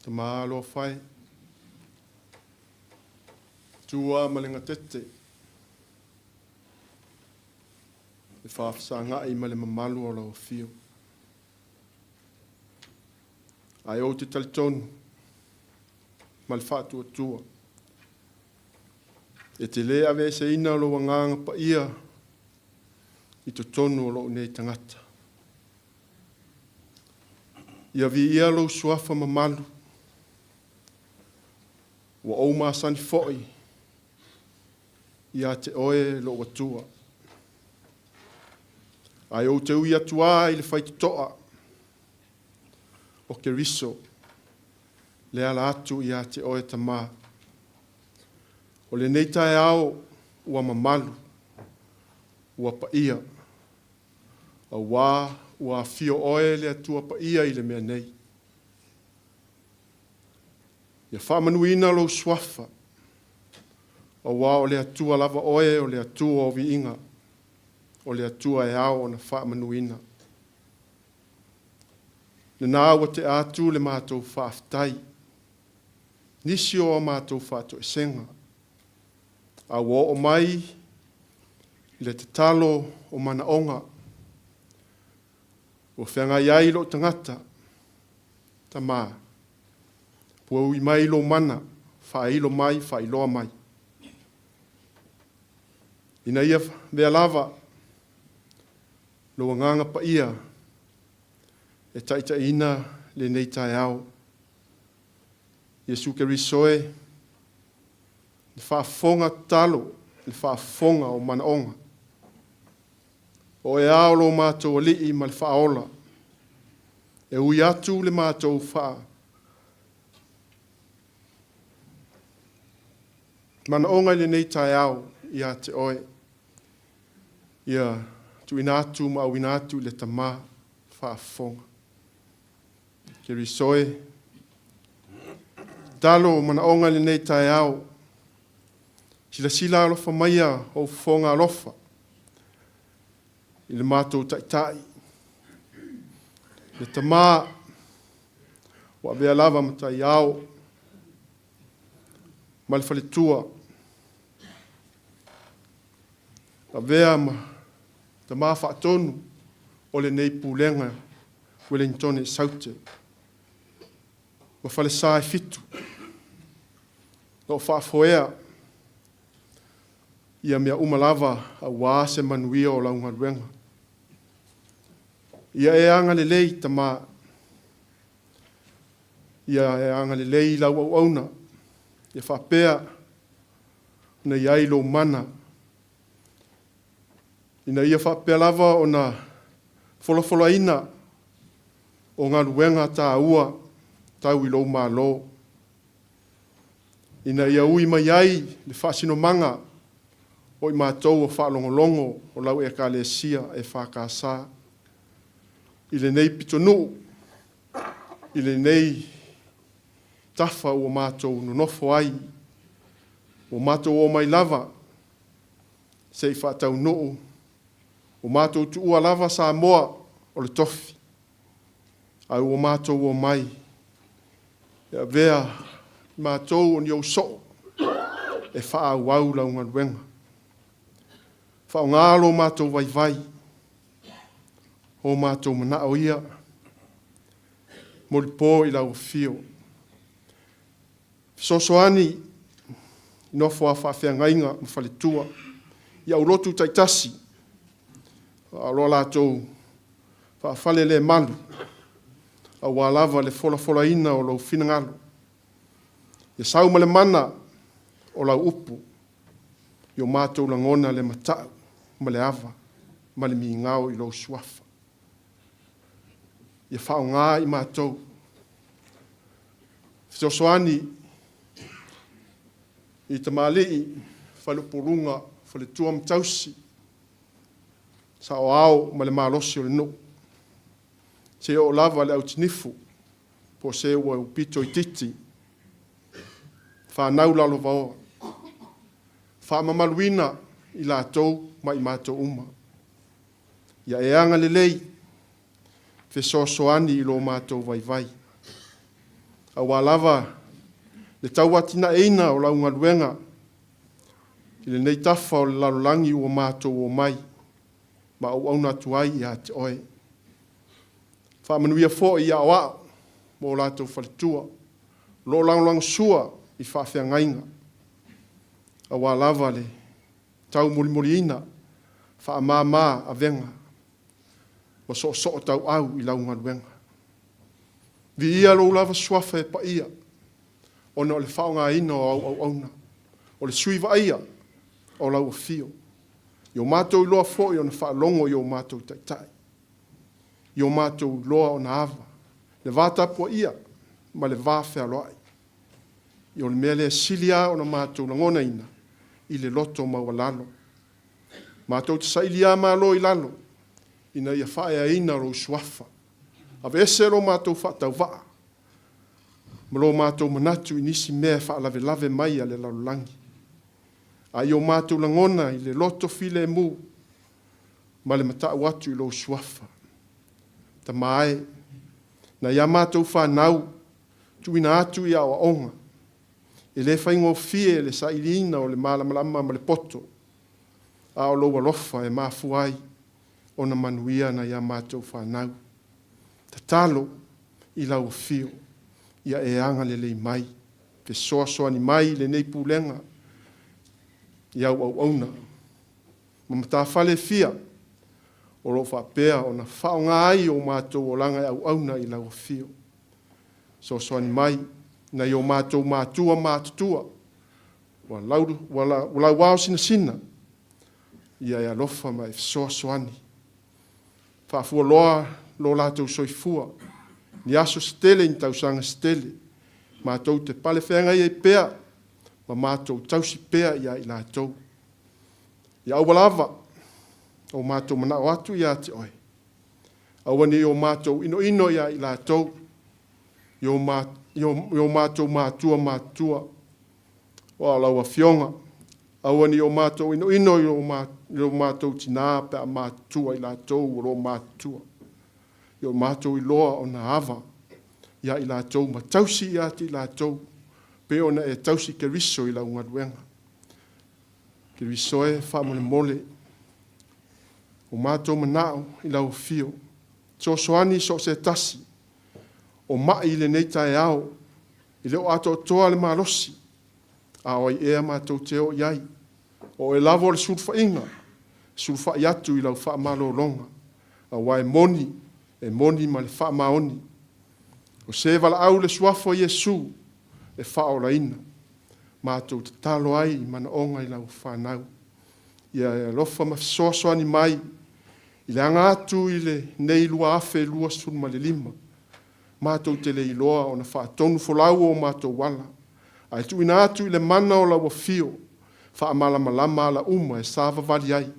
Te mahalo whai. Tua malenga tete. E whaafsanga i male mamalu o lau fio. Ai o te talitonu. Mal whātua tua. E te lea ave se ina lo wanganga pa ia. I to tonu o lo nei tangata. Ia vi ia lo suafa mamalu. Wa o masani foi. Ia te oe lo watua. Ai o te ui atua i le whai toa. O ke riso. Le ala atu ia te oe tamā. O le nei tae ao ua mamalu. Ua pa ia. A wā ua fio oe le atua pa ia i le mea nei. Ia whamanuina lo swafa. O wā o le atua lava oe o le atua o vi inga. O le atua e ao o na whamanuina. Na nā ua te atu le mātou whaaftai. Nisi o mātou whātou e senga. A wā o mai le te talo o mana onga. O whenga iai lo tangata. Ta mā. Pua ui mai lo mana. Whailo mai, whailoa mai. Ina ia vea lava. Lo nganga pa ia. E taita ina le nei tae au. Iesu ke risoe. Le whaafonga talo. Le whaafonga o mana onga. O e ao lo mātou alii ma le whaola. E ui atu le mātou wha. Mana onga le nei tae au ia te oe. Ia tu inatu ma au inatu le tamā whaafonga. Ke risoe. Talo mana onga le nei tae au. Sila alofa maia o fonga alofa. I le mātou taitai. Le tamā. Wa bea lava matai au. Ma le whaletua. A bea ma. Tamā whaatonu. O le nei Pulega. Ueligitone Saute. Wa whale sae fitu. No whaafoea. Ia mea umalava a wā se manuia o launga ruenga. Ia e anga le lei tamā. Ia e anga le lei lau au auna. Ia whapea na iai lo mana. Ina ia whapea lava o na wholawhola ina o ngā ruenga tā ua tau i lo mā lo. Ina ia ui mai ai le whaasino manga o i mātou o whaalongolongo o lau e ka le sia e whakasā. I le nei pitonu, i le nei tafa o mātou nonofo ai, o mātou o mai lava, se i whātau noo, o mātou tu ua lava sa moa o le tofi, au o mātou o mai, e vea mātou o ni au so, e wha au launga ruenga. Whao ngālo mātou vai vai. O mātou mana o ia. Moripo i lau fio. Sosoani. Nofo a whawhia ngainga mwhaletua. Ia u Lotu taitasi. A rola tau. Whawhale le malu. A wālava le fola ina o lau finangalo. Ia sauma le mana o lau upu. Io mātou langona le matau. Ma le ava, ma le mi ngau i lo suafa. Ia whao ngā i mātou. Whitosoani i te mālii, whalupurunga, whaletua mtausi. Sa o ao ma le mālosi o le no. Se o lava le au tinifu, po se ua upito i titi. Whanau lalo vaoa. Whamamaluina i la tau mai mātou uma. Ia e anga le lei, fe sosoani i lo mātou vai vai. A wā lava le tauatina eina o launga luenga. I le nei tafa o le lalolangi ua mātou o mai. Ma au au natu ai i a te oe. Whamanuia fo i a wao. Mo lātou whalitua. Lo lang sua i whawhia ngainga. A wā lava le tau muli ina. Wha mā a venga. Wa so tau au i launga luenga. Vi ia lo lava swafa e pa ia. Ona o le whaonga ina o au auna. O le suiva ia. O lau fio. Yo mātou i loa fo i ona whaalongo yo mātou taitai. Yo mātou loa o na ava. Le vātapua ia. Ma le vāwhea loai. Yo le mele silia o na mātou na ngona ina. I le loto maua lalo. Mātou te sailia malo i lalo. Ina ia whaea ina ro swafa. Ave ese ro mātou whatau waa. Malo mātou manatu i nisi mea whaalave lave mai a le lalulangi. A i o mātou langona i le loto file e mu. Ma le matau atu i lo swafa. Ta mae. Na ia mātou whanau. Tuina atu i awa onga. E le whaingo fie le sailina o le malamalama ma le poto. A o loa lofa e mafuai. O na manuia na ia mātou whanau. Ta talo i lau fio. Ia e anga le lei mai. Te soa ni mai le nei pulenga. Ia au auna. Ma mata fale fia. O lo whapea o na whaonga ai o mātou o langa au auna i lau fio. Soa ni mai. Na i o mātou mātua mātutua. Wa lau wao sina. Ia e alofa mai soani. Whaafua loa lo lātou soifua. Ni aso stele in Tausaga stele. Mātou te pale whenga i e pea. Ma mātou tausi pea ia i lātou. Ia au walava. O mātou manao atu ia te oe. Awane o mātou ino ia i lātou. Yo mātou mātua. O alaua fionga. Awane o mātou ino yo mātou tina pe a mātua i lātou o lo mātua. Yo mātou i loa o na ava. Ia i lātou ma tausi ia ti lātou. Pe ona e tausi ke riso i la unga duenga. Ke riso e whamole mole. O mātou manao i lau fio. So soani so se tasi. O mai le neita e ao. I leo ato toa le malosi. A oi ea mātou te o iai. O e lavo le sulfa inga. Sulfa iatu i lau wha malo longa. A wai moni. E moni ma le wha maoni. O se vala au le suafo Yesu. E whaola ina. Mātou te talo ai i mana onga i lau whanau. Ia e lofa ma soani mai. I le anga atu i le nei lua afe lua sunma le lima. Mātou te le iloa o na whaatonu folau o mātou wala. Ai tu ina atu i le mana o lau fio. Wha malama la uma e sāva vali ai.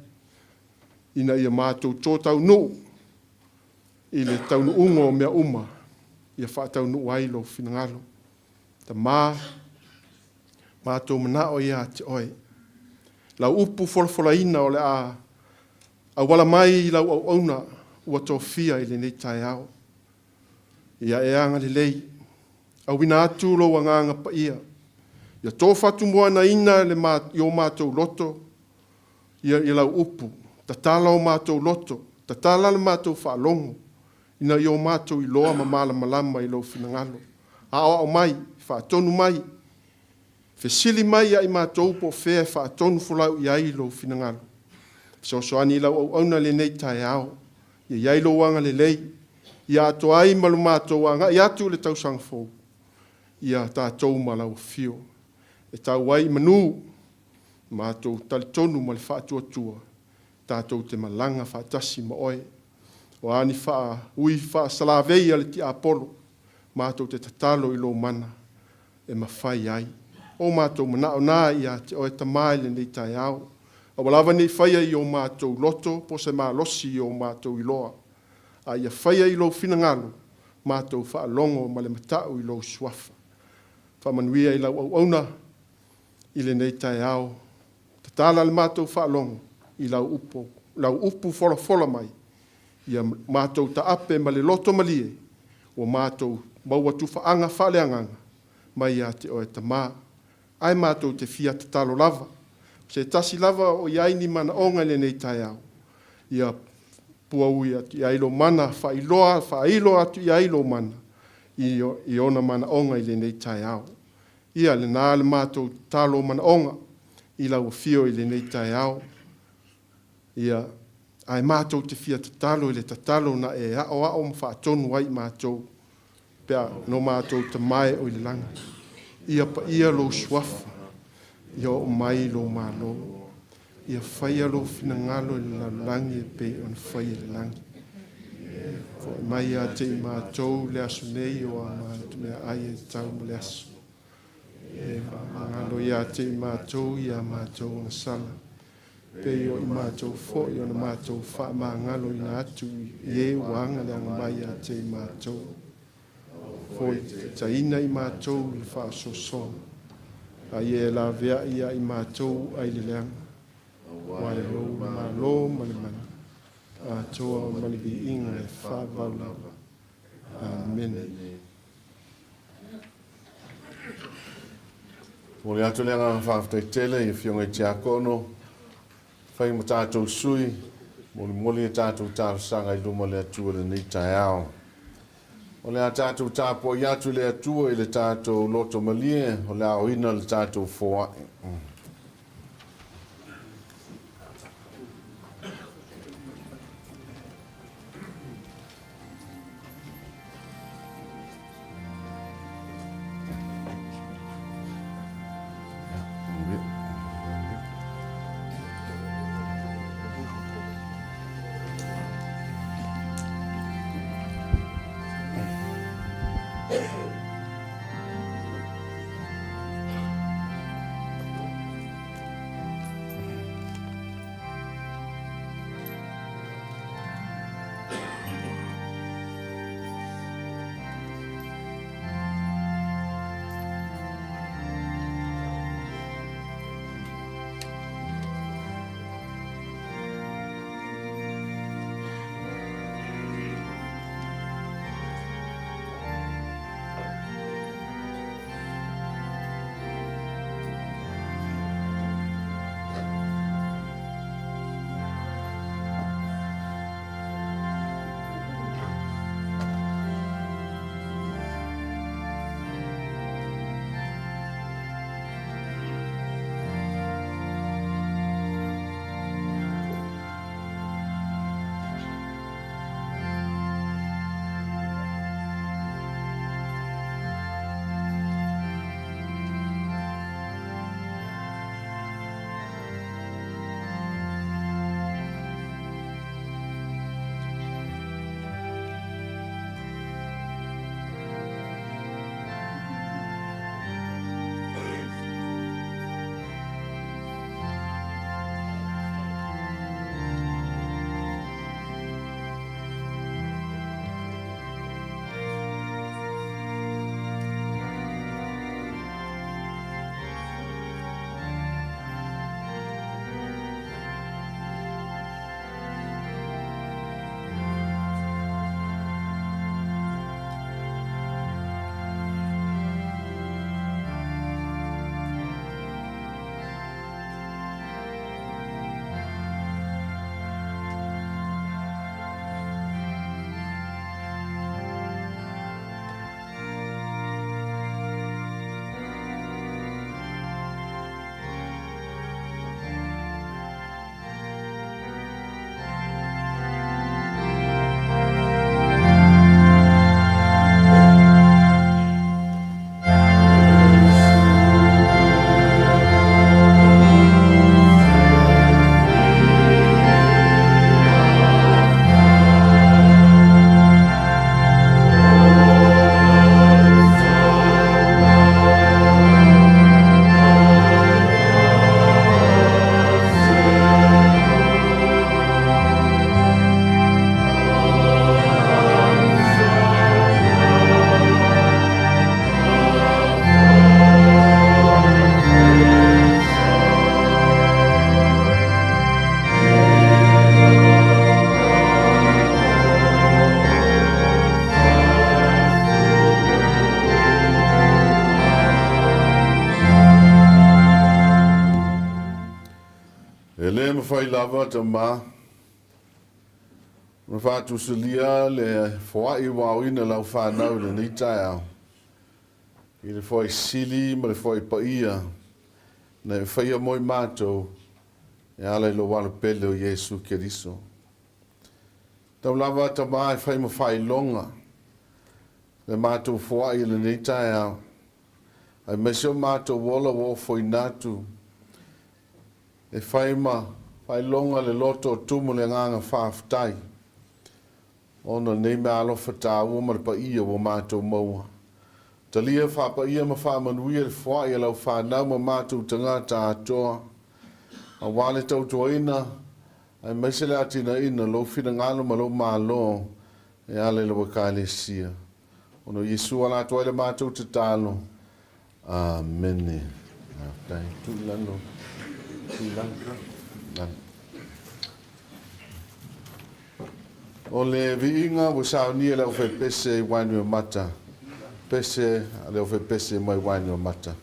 Ina ia mātou tō tau nuu. I le tau nu ungo mea uma. Ia wha tau nuu ai lo finangalo. Ta mātou manao ia te oe. Lau upu folfola ina o le a wala mai i lau au auna ua tō fia i le nei tai ao. Ia e anga le lei. Au wina atu lo wanganga pa ia. Ia tō whatu mua na ina i o mātou loto. Ia i lau upu. Ta tala o mātou loto. Ta tala le mātou whaalongo. Ina i o mātou i loa ma malama i lo finangalo. A o mai. Whaatonu mai. Fesili mai ai mātou po whea whaatonu fulau i ai lo finangalo. So ani lau au auna le nei tai ao. Ia iai lo wanga le lei. Ia ato ai malu mātou wanga. Ia atu le tausanga fōu. Ia tātou malau fio. E tau ai manu. Mātou talitonu ma le whaatuatua. Tātou te malanga whaatasi ma oe. O ani wha salavei ale ti apolo. Mātou te tatalo i lo mana. E mawhai ai. O mātou manao nā ia te oe tamai le nei tai ao. A walawa nei whaia i o mātou loto, po se mā losi i o mātou iloa. A ia whaia i lo finangalo, mātou whaalongo ma le matau i lo suafa. Whamanuia i lau au auna i le nei tai ao. Tatala le mātou whaalongo i lau upu fola mai. Ia mātou ta ape ma le loto malie, o mātou Maua tu whaanga whaleanganga. Mai a te o e tamā. Ai mātou te fia te talo lava. Se tasi lava o iai ni mana onga le nei tai au. Ia pua ui atu i ailo mana, whailo atu i ailo mana. I ona mana onga i le nei tai au. Ia le nā le mātou talo mana onga. I lau fio i le nei tai au. Ia ai mātou te fia te talo i le tatalo na e ao mwhaatonu wai mātou. Pea no mātou te mai o i le langa. Ia pa ia lo swafa. Ia o mai lo malo. Ia whaia lo fina ngalo i la langi e pe on whaia le langi. Ko mai a te i mātou le asu nei o a mātou mea ai e tau mo le asu. E ngalo ia te i mātou i a mātou na sala. Pe o i mātou fo i o na mātou wha mā ngalo i na atu i e wanga le anga mai a te i mātou. Foi ta ina i mātou i wha so so. A ie la vea ia i mātou ai le leanga. Wai lo ma lo mani mani. A toa mani vi inga e wha vaulava. Amen. Mori atu leanga whaafitai tele i whionga i tiakono. Whai mo tātou sui. Mori e tātou Tausaga i luma le atua le nei tai ao. O le a tātou tāpua i atu le atua i le tātou loto malie. O le a oina le tātou foa. fai lava ta ma. Ma fa tu sulia le foa I wawina lau whanau le ni tai au. I le foi sili ma le foi paia. Na e whaia moi mātou. E ala ilo wala pele o Yesu Keriso. Tau lava ta ma e whai ma whai longa. Le mātou foa I le ni tai au. Ai mesio mātou wola wo foi natu. E whai longa le loto o tumu le nganga whaafitai. Ona nei me alofa tā ua ma le paia wo mātou maua. Talia wha paia ma wha manuia le whai e lau whanau ma mātou tangata atoa. A wale tau toina, ai maisele atina ina lo fina ngalo ma lo malo e ale lo wakale sia. Ono Yesu ala toa le mātou te talo. Amene. Tai tulano. Tulano. O le viinga wo Sauniga le ofe pese wani o mata. Pese, le ofe pese mai wani o mata. No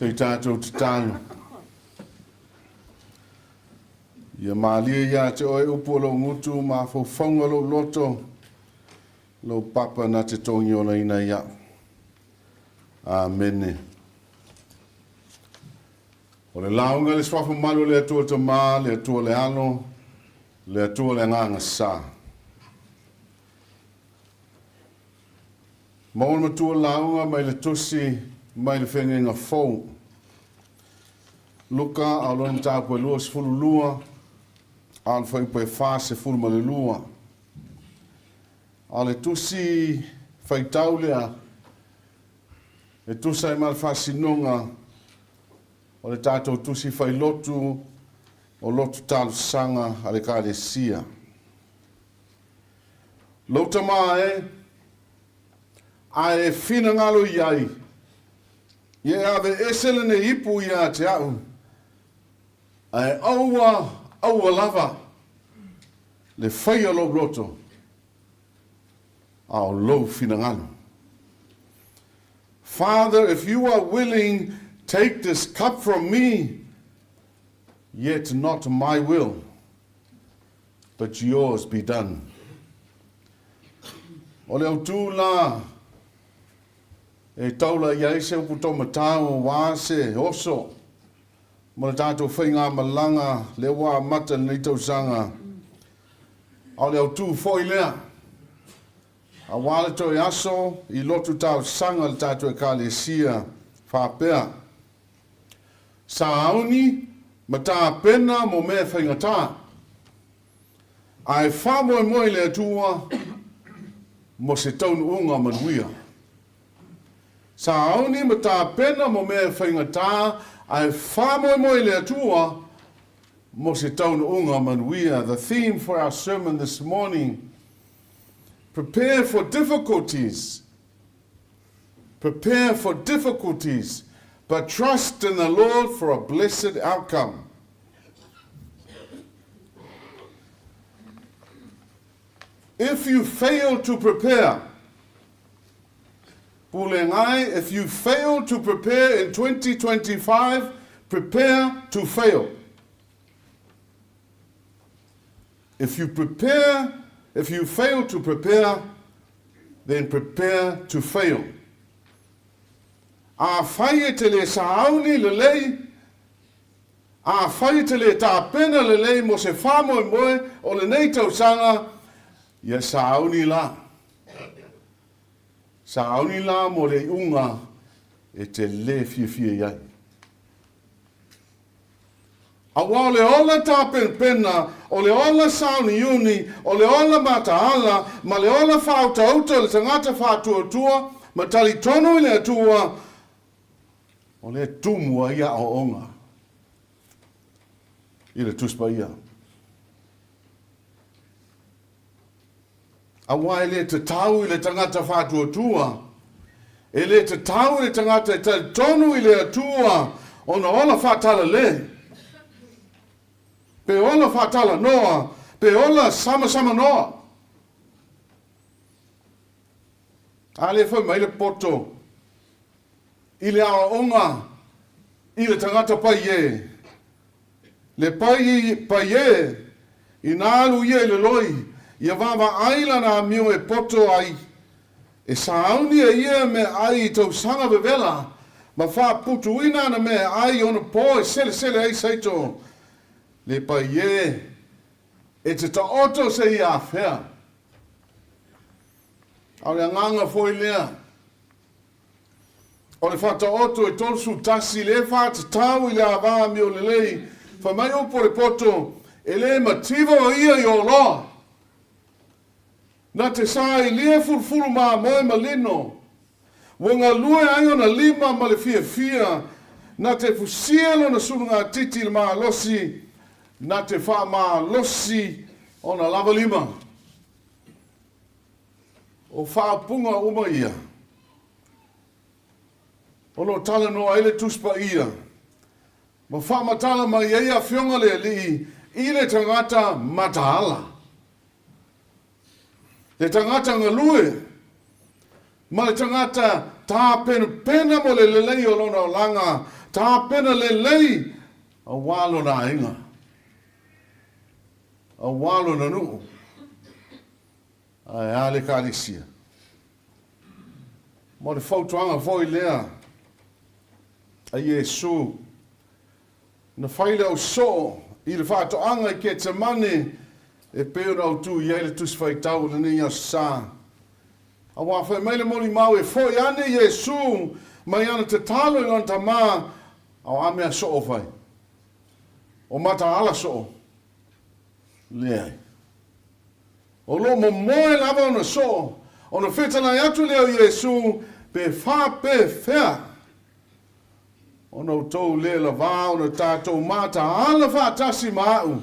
Sei tātou te tānu. Ia mālia ia te oe upo lo ngutu ma whauwhaunga lo loto. Lo papa na te tongi o ina ia. Amen. O le launga le swafu malu le atua te maa, le atua le ano, le atua le nganga sa. Mauna matua launga mai le tusi, mai le whengenga fau. Luka au lona tāpua lua se fulu lua, au whai pai wha se fulu ma le lua. A le tusi whai taulea, e tusa i mal whasinonga, o le tātou tusi whai lotu, o lotu Tausaga a le kālesia. Lauta mai a e whina ngalo iai, ie ave esele ne ipu ia te au, a e aua lava, le whaia lo roto, ao lo whina ngalo. Father, if you are willing, take this cup from me, yet not my will, but yours be done. O leo tū la, e taula iai se upu tō matao wā se oso, mo le tātou whainga malanga, le wā mata nei Tausaga. O leo tū foi lea, a wale toi aso, I lotu Tausaga le tātou e kālesia, whāpea. Sauni, ma tā pena mo me whaingatā. Ai whamoe moe le atua, mo se taunu unga manuia. Sauni, ma tā pena mo me whaingatā, ai whamoe moe le atua, mo se taunu unga manuia. The theme for our sermon this morning, prepare for difficulties. Prepare for difficulties, but trust in the Lord for a blessed outcome. If you fail to prepare, Pulega, if you fail to prepare in 2025, prepare to fail. If you fail to prepare, then prepare to fail. A whaia te le sauni le lei, a whaia te le tā pena le lei mo se whamoe moe o le nei Tausaga, ia sauni la. Sauni la mo le unga e te le fia iai. A wā le ola tā pena, o le ola sauni uni, o le ola mataala, ma le ola whautauta le tangata whātua, ma tali tono I le atua, o le tumua ia o onga. I le tuspa ia. A wai le te tau I le tangata whātua, e le te tau I le tangata e tali tonu I le atua, o na ola whātala le. Pe ola whātala noa, pe ola sama noa. A le whai mai le poto, I le aonga, I le tangata pai e. Le pai e, I nālu ie le loi, ia wawa aila na mio e poto ai. E sauni e ia me ai I Tausaga vevela, ma wha putu ina na me ai ona po e sele ai saito. Le pai e te ta oto se I a whea. Au le nganga foi lea. O le whata oto e tolsu tasi le whata tau I le awaa mi o le lei. Whamai upo le poto e le mativo o ia I o loa. Na te sa I lia fulfulu maa moe malino. Wanga lue ayo na lima ma le fia. Na te fusielo na surunga titi le maa losi. Na te wha maa losi o na lava lima. O wha punga uma ia. Ono tala no aile tuspa ia. Ma wha matala ma ia whionga le li I le tangata mataala. Le tangata ngalue. Ma le tangata tā pena mo le lelei o lona o langa. Tā pena le lei, a walo na inga. A walo na nuu. Ai ale kalisia. Mo le fautuanga foi lea. A Yesu. Na whaile au so, i le whaatoanga I ke te mane, e peo na tu i ele tusi whaitau le ni a sa. A wā whai meile moli mau e foi ane Yesu, mai ana te talo I lanta mā, au amea so o whai. O mata ala so. Leai. O lo mo moe lava ona so, ona whetana atu leo Yesu, pe wha pe whea. Ona utou le la vā, ona tātou mata ala wha tasi māu.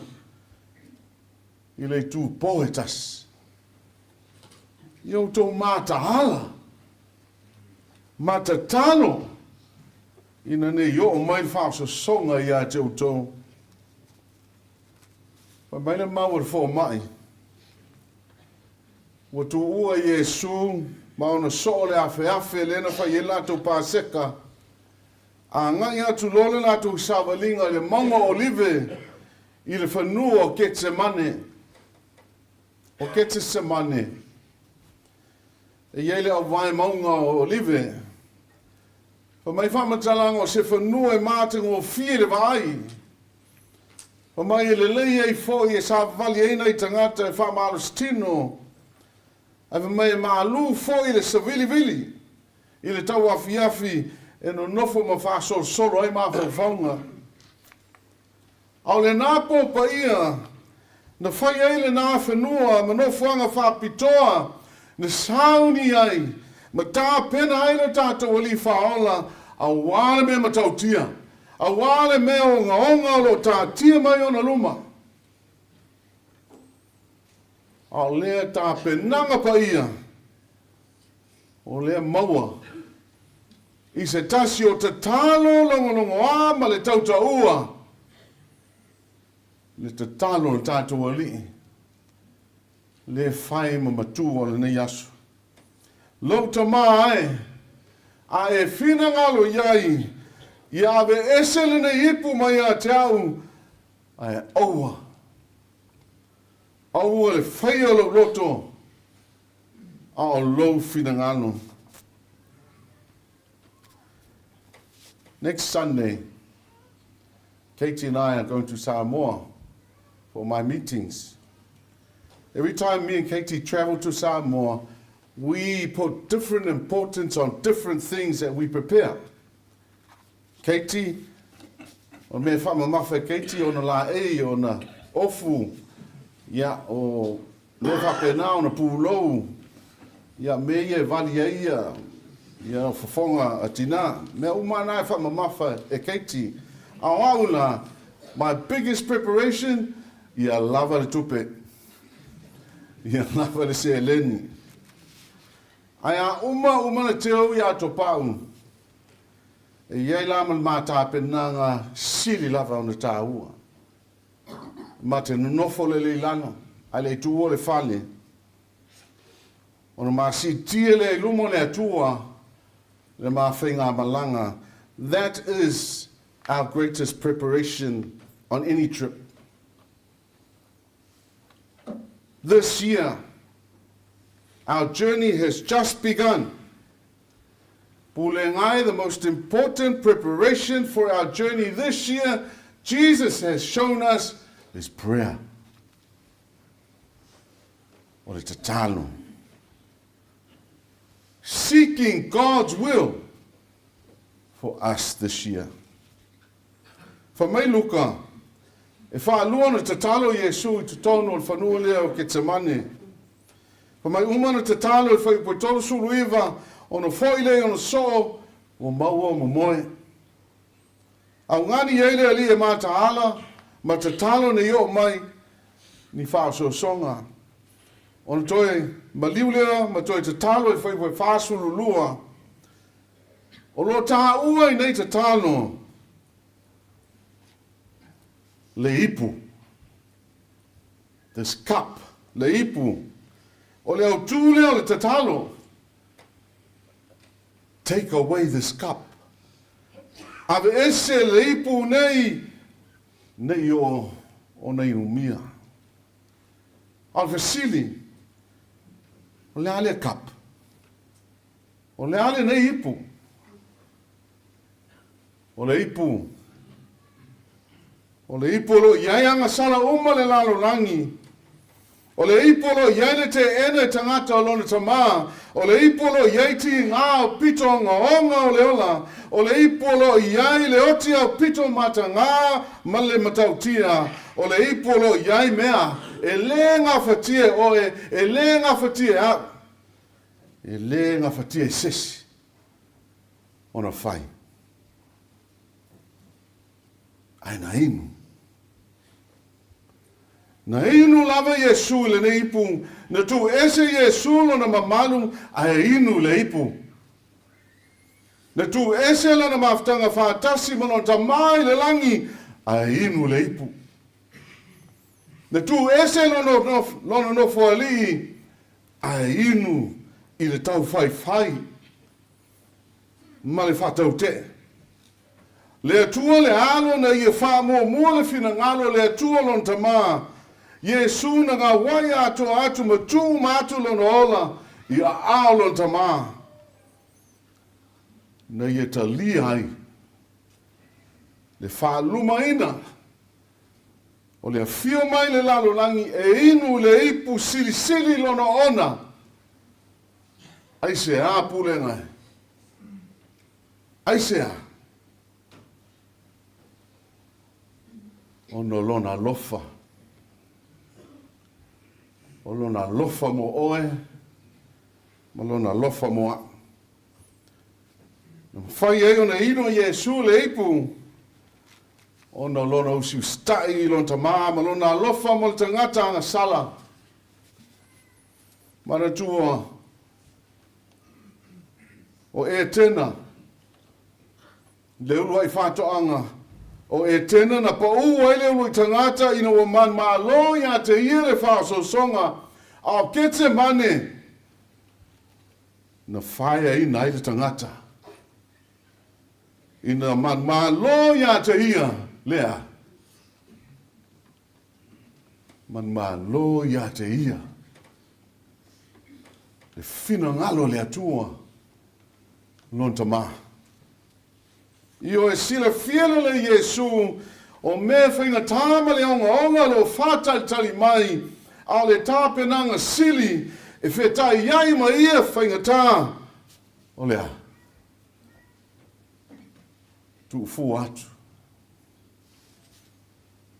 I le tū poe tasi. I utou mata ala. Mata tano. Ina ne yo o mai wha so songa I a te utou. Pa mai le mau fo mai. Wa tu ua Yesu, ma ona so le afe lena wha I lato pāseka. A ngai atu lole lato savalinga le mongo olive I le whanua o ketse mane. O ketse se mane. E iele au vai maunga o olive. Pa mai whamatalanga o se whanua e mātingo o fire vai. Pa mai e le lei e foi e sa vali eina I tangata e whamaros tino. Ave mai maalu foi le savili vili. I le tau afi e no nofo ma wha solo ai ma whaunga. Au le nāpō pa ia, na whai ai le nā whenua, ma no whanga wha pitoa, na sauni ai, ma tā pena ai le tātou ali whaola, a wāle me ma tautia, a wāle me o ngā onga lo tā tia mai o na luma. Au lea tā penanga pa ia, o lea maua, I se tasi o te talo longonongo a ma le tauta ua. Le te talo o tātou ali. Le whai ma matu o le nei asu. Lotu mai, a e whina ngalo iai, I ave esele nei ipu mai a te au, a e aua. Aua le whai o lo loto, a o lou whina ngalo. Next Sunday, Katie and I are going to Samoa for my meetings. Every time me and Katie travel to Samoa, we put different importance on different things that we prepare. Katie, o me whamamafa Katie o na la e o na ofu, ia o le whapena o na pūlou, ia me e vali ia, ia whafonga a tina. Me umana e whamamafa e Katie. Awaula, my biggest preparation, ia lava le tupe. Ia lava le se eleni. Aia uma le teo ia topau. E iei lama le mata penanga sili lava o na tāua. Ma te nunofo le leilano, ai le tuo le fale. Ona ma si tie le lumo le atua, le ma whainga malanga. That is our greatest preparation on any trip. This year, our journey has just begun. Pulega, the most important preparation for our journey this year, Jesus has shown us is prayer. O le tatalo. Seeking God's will for us this year. For me, Luka, e whaalua na tatalo Yesu I tutono o whanua lea o Getsemane. For mai umana tatalo I whaipotolo suluiva o no foile o no so o maua o momoe. Au ngani eile ali e mata ala, ma tatalo ne yo mai ni whaaso songa. O no toi maliulea, ma toi tatalo I whaasulu lua. O lo taha ua I nei tatalo. Le ipu. This cup. Le ipu. O le au tū leo le tatalo. Take away this cup. Ave ese le ipu nei o nei umia. Al fasili, o le ale kap. O le ale nei ipu. O le ipu. O le ipu lo iai anga sala uma le lalo langi. O le ipu lo iai le te ene tangata o lona tama. O le ipu lo iai ti ngā o pito ngā onga o le ola. O le ipu lo iai le oti o pito mata ngā male matautia. O le ipu lo iai mea. E le ngā fatia oe. E le ngā fatia a. E le ngā fatia e sesi. Ona fai. Aina inu. Na inu lava Yesu le ne ipu, na tu ese Yesu lo na mamalu a inu le ipu. Na tu ese la na maftanga fatasi mono tamai le langi a inu le ipu. Na tu ese lo no fuali a inu i le tau fai. Ma le fatau te. Le atua le alo na ia wha mua le fina ngalo le atua lon tamaa. Yesu na ngā wai atu ma atu lona ola i a ao lon tamaa. Na ia ta li ai. Le wha luma ina. O le fio mai le lalo langi e inu le ipu sili lona ona. Ai se a pulenga. Ai se a. Ono lona lofa. O lona lofa mo oe. Ma lona lofa mo a. Whai e ona ino Yesu le ipu. Ono lona usi ustai lona tamā. Ma lona lofa mo le tangata anga sala. Mana tua. O e tena. Le ulu ai whātoanga. O e tena na pa ua ele ulu i tangata ina wa man malo ia te ire whāso songa. Au kete mane. Na whaia i nai le tangata. Ina man malo ia te ia lea. Man malo ia te ia. Le fina ngalo le atua. Non tamā. Io e sila fiele le Yesu o me whainga tāma le onga lo whātai tali mai a le tāpenanga sili e whetai iai ma ia whainga tā o lea tu fu atu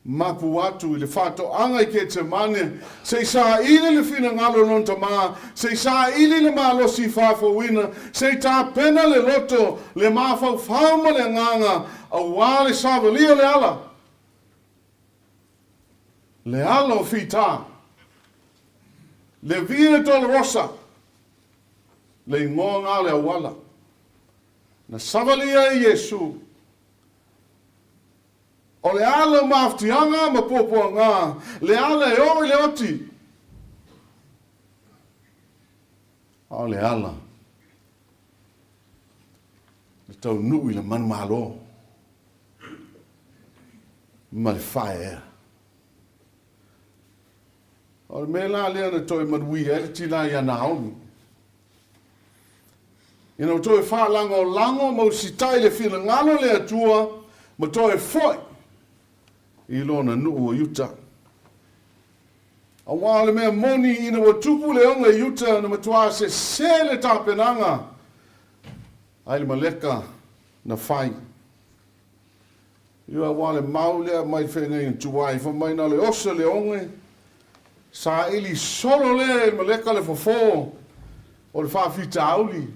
mapu atu i le whāto anga I ke te mane se sa ili le whina ngalo non tamā se sa ili le malosi whāwhawina se tā pena le loto le mawhau whauma le nganga a wale savalia le ala o whita le vire tol rosa le ingonga le awala na savalia I Yesu o le ala maftianga ma popoanga le ala e o le oti o le ala le tau nui le man malo ma le whae o le mela lea na toi madui e le tina I ana aumi ina toi wha lango mo sitai le whina ngalo le atua ma toi foi I lona nuu o yuta. A wale mea moni ina wa tupu le onga yuta na matua se le tāpenanga. Aile maleka na whai. Iwa wale maulea mai whenga in tuwai. Fa mai na le osa le onge. Sa ili solo le maleka le fofo. O le whawhita auli.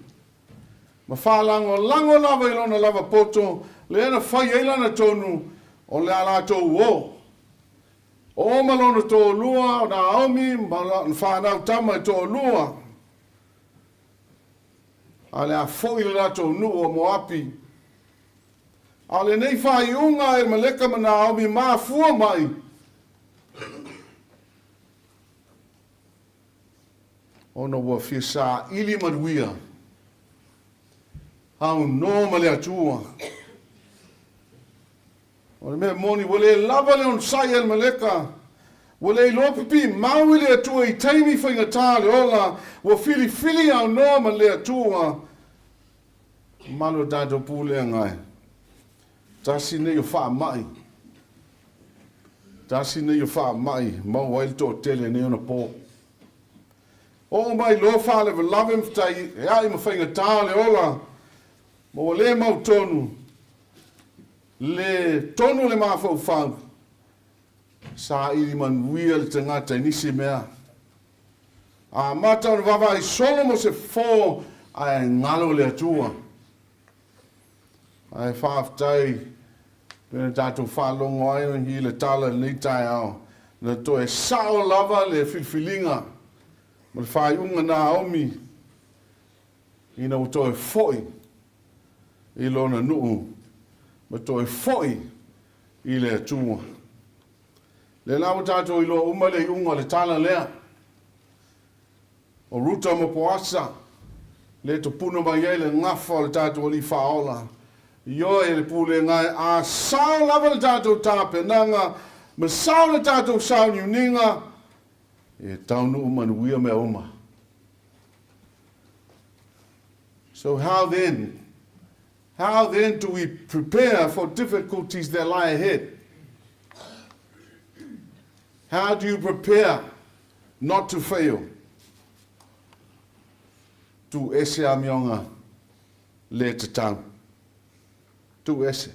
Ma whalango lango lava I lona lava poto. Le ena whai eila na tonu. O le ala tōu o. O malona tō lua, o na aomi, malona whanau tama tō lua. A le a fōi le la tō nu o moapi. A le nei whai unga e maleka ma na aomi maa fua mai. O na ua whisa ili maruia. Hau no male atua. O le mea moni, wale lava le on sai el maleka. Wale lopipi, maui le atua I taimi whaingatā le ola, wa fili au noa ma le atua. Malo tātou pūlea ngai. Tasi ne yo wha mai. Tasi ne yo wha mai, mau wail tō tele ne ona pō. O mai lo wha le walavim tai, ai ma whaingatā le ola. Mo le mau tonu. Le tonu le mawhau whau. Sa iri man wia le tangata nisi mea. A mata ona wawa I solo mo se fō ai ngalo le atua. Ai whaafitai, pēna tātou whaalongo ai o hi le tala ni tai au. Na to e sao lava le filfilinga. Ma le whai unga nā omi. Ina o to e foi. I lona nuu. Ma to e foi. I le atua. Le lau tātou I lo umale I unga le tala lea. O ruta mo poasa. Le to puna mai ei le ngafa o le tātou li whaola. Yo e le pule ngai a sao lava le tātou tāpenanga. Ma sao le tātou sao niuninga. E taunu umanuia me uma. So how then do we prepare for difficulties that lie ahead? How do you prepare not to fail? Tu ese a mionga le te tau. Tu ese.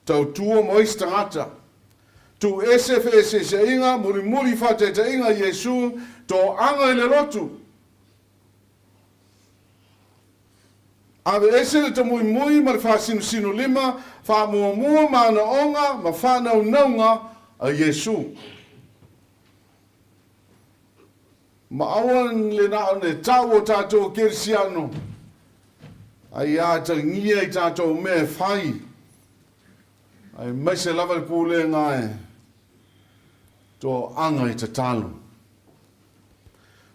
Tau tua mois tangata. Tu ese fe ese se inga, muri fate te inga Yesu, to anga le lotu. Ave ese le te mui ma le fa sinu lima, fa mua ma na onga, ma fa naunga a Yesu. Ma awan le na ne tau o tātou kirsiano. Ai ata ngia I tātou me fai. Ai maise lava le pule ngai. To anga I te talo.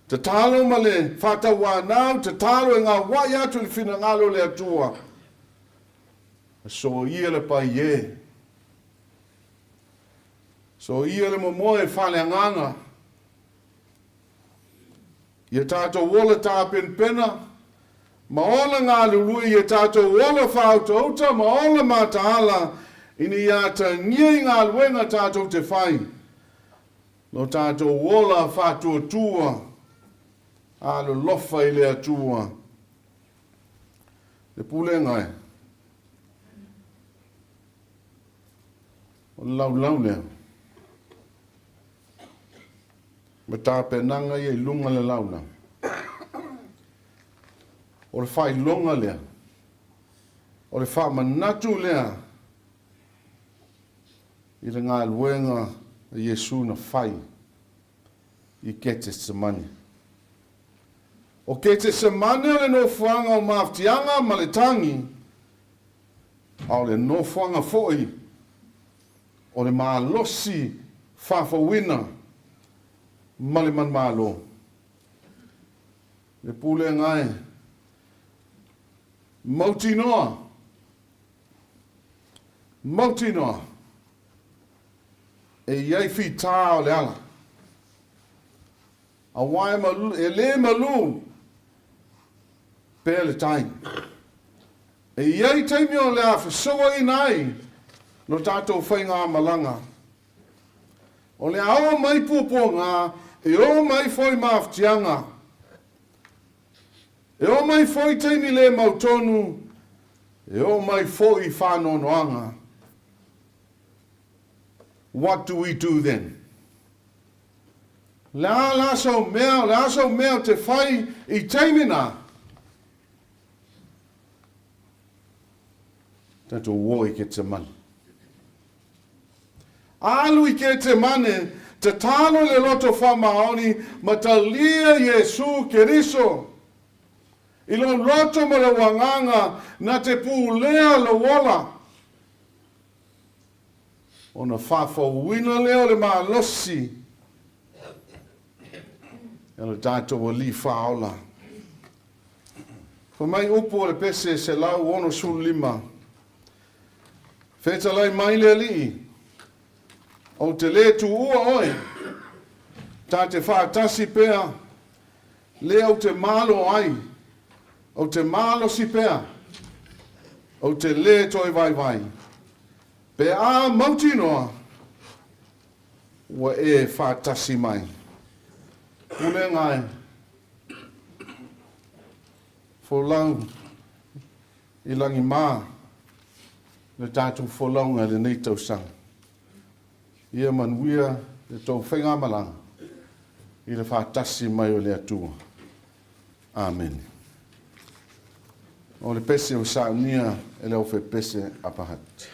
Te talo ma le whata wānau, te talo ngā wai atu le whina ngalo le atua. So ia le pai ye. So ia le momoe whale nganga. Ia tātou wola tāpen pena. Ma ola ngā lului ia tātou wola whautauta, ma ola mātaala. Ini ia ta ngiai ngā luenga tātou te whai. No tātou wola whātua tua. Alo lofa I le atua. Le pule ngai. O lau lea. Ma tāpenanga I lunga le launa. O le whai longa lea. O le wha manatu lea. I le ngā luenga a Yesu na whai. I kete samani. O kete samani le no fuanga o maftianga ma le tangi. Au le no fuanga foi. O le malosi whawhawina. Ma le man malo. Le pule ngai. Mauti noa. E iai fi tā o le ala. A wai malu, e le malu. Pea le tai. E iai taimi o le a whasoa I nai. No tātou whainga malanga. O le awa mai puponga. E o mai foi maftianga. E o mai foi taimi le mautonu. E o mai foi whanonoanga. What do we do then? La so mea te whai I taimina. Tato woi ke te mani. Alu I ke te mane, te talo le loto whamaoni, ma ta lia Yesu Keriso. I lo loto ma le wanganga, na te pūlea le wola. Ona whawhawina leo le malosi. E le tātou o li whaola. Fa mai upo le pese se lau ono sulima. Whetalai mai le li. O te le tu ua oe. Tā te whaatasi pea. Le au te malo ai. O te malo si pea. O te le toi vai vai. Pe a mauti noa. Ua e whaatasi mai. Pule ngai. Folau. I langi mā. Le tātou wholaunga le nei tausanga. Ia manuia le tau whainga malanga. I le whaatasi mai o le atua. Amen. O le pese o Sauniga e le o fe pese apahati.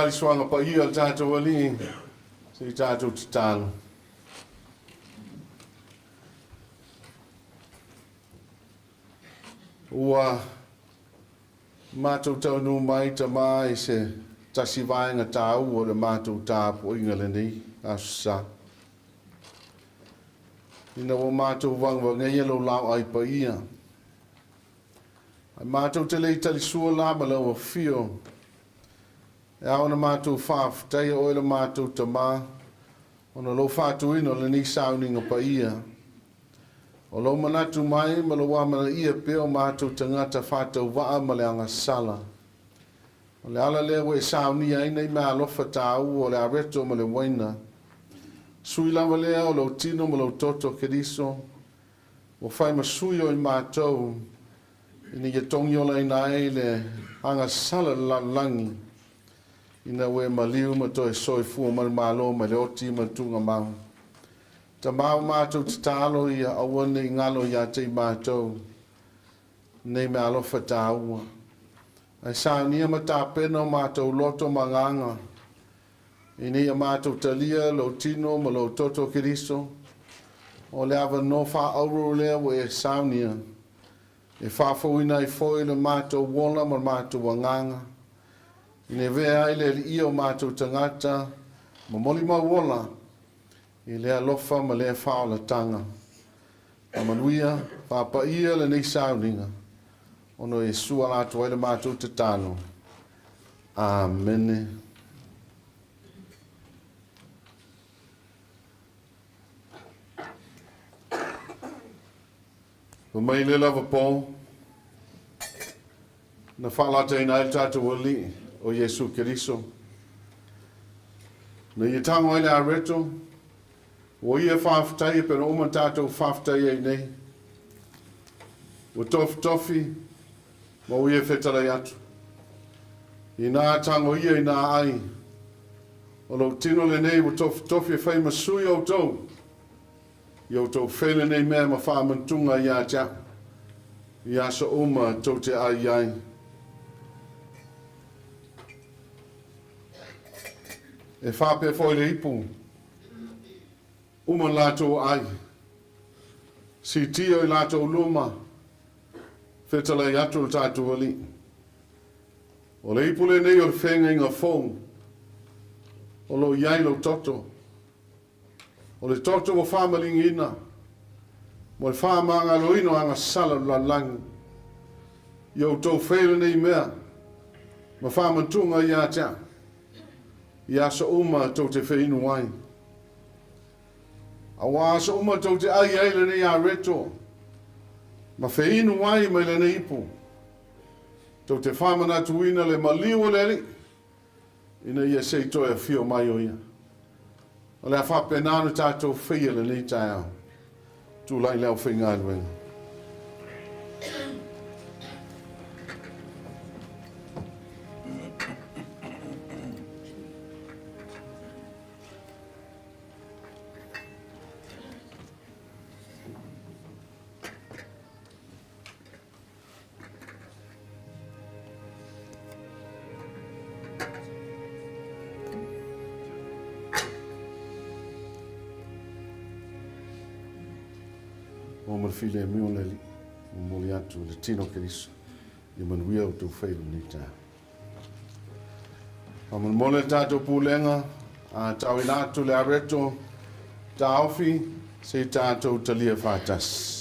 tali swanga pa ia le tātou ali, se tātou te tālo. Ua mātou tau nu mai ta mai se tasi vaenga tāu o le mātou tāpo inga le nei, asusa. Ina o mātou wangwa ngai alo lau ai pa ia. Ai mātou te lei tali sua la ma lau a fio. E aona mātou whaafutai o ele mātou ta mā. Ona lo whātou ino le ni Sauniga pa ia. O lo manatu mai ma lo wamana ia peo mātou tangata whātou waa ma le anga sala. O le ala lea we Saunia ina i mea alofa tāu o le areto ma le waina. Sui lava lea o lo tino ma lo toto keriso. O whai ma sui o i mātou. Ina ia tongi o lai nai le anga sala la langi. Ina we ma liu ma toi soi fua ma le malo ma le oti ma tunga mau. Ta mau mātou te tālo ia awane i ngalo ia te mātou. Nei me alofa tāua. Ai Saunia ma tāpena o mātou loto manganga. Ini ia mātou talia lo tino ma lo toto kiriso. O le awa no wha auro lea wa e Saunia. E whawhauina i foi le mātou wola ma mātou wanganga. Ine vea ai le i o mātou tangata ma moli ma wola. I le alofa ma le whaola tanga. A manuia, whapa ia le nei Sauninga. Ono e sua lātou ai le mātou te tāno. Amene. O mai le lava pō. Na whalata ina il tātou ali o Jesu Keriso. Na i tango ai le areto. O ia whaafutai pero oma tātou whaafutai ai nei. O tofi, ma o ia whetarai atu. I nā tango ia i nā ai. O lo tino le nei o tofi e whai masui au tau. I au tau whele nei mea ma whaamantunga i a tia. I a sa oma tau te ai ai. E whape fwoi le ipu. Uma lātou ai. Si tio i lātou luma. Whetalai atu le tātou ali. O le ipule nei o le whenga inga whong. O lo iai lo toto. O le toto o whamalingi ina. Mo le whamanga lo ino anga sala la langi. Iau tau whele nei mea. Ma whamantunga i a tia. I asa uma tau te wheinu wai. A wāsa uma tau te ai eile nei a reto. Ma wheinu wai mai le nei ipu. Tau te whamana tuina le maliu le li. Ina ia seitoe a whio mai o ia. O le a whapenanu tātou whia le nei tai au. Tu lai leo whinga aluenga. O mar file mi o leli, o moli atu le tino keriso, i manuia o tau whairu ni tā. A man mole tātou Pulega, a tau ina atu le areto, tā ofi, se tātou talia whātas.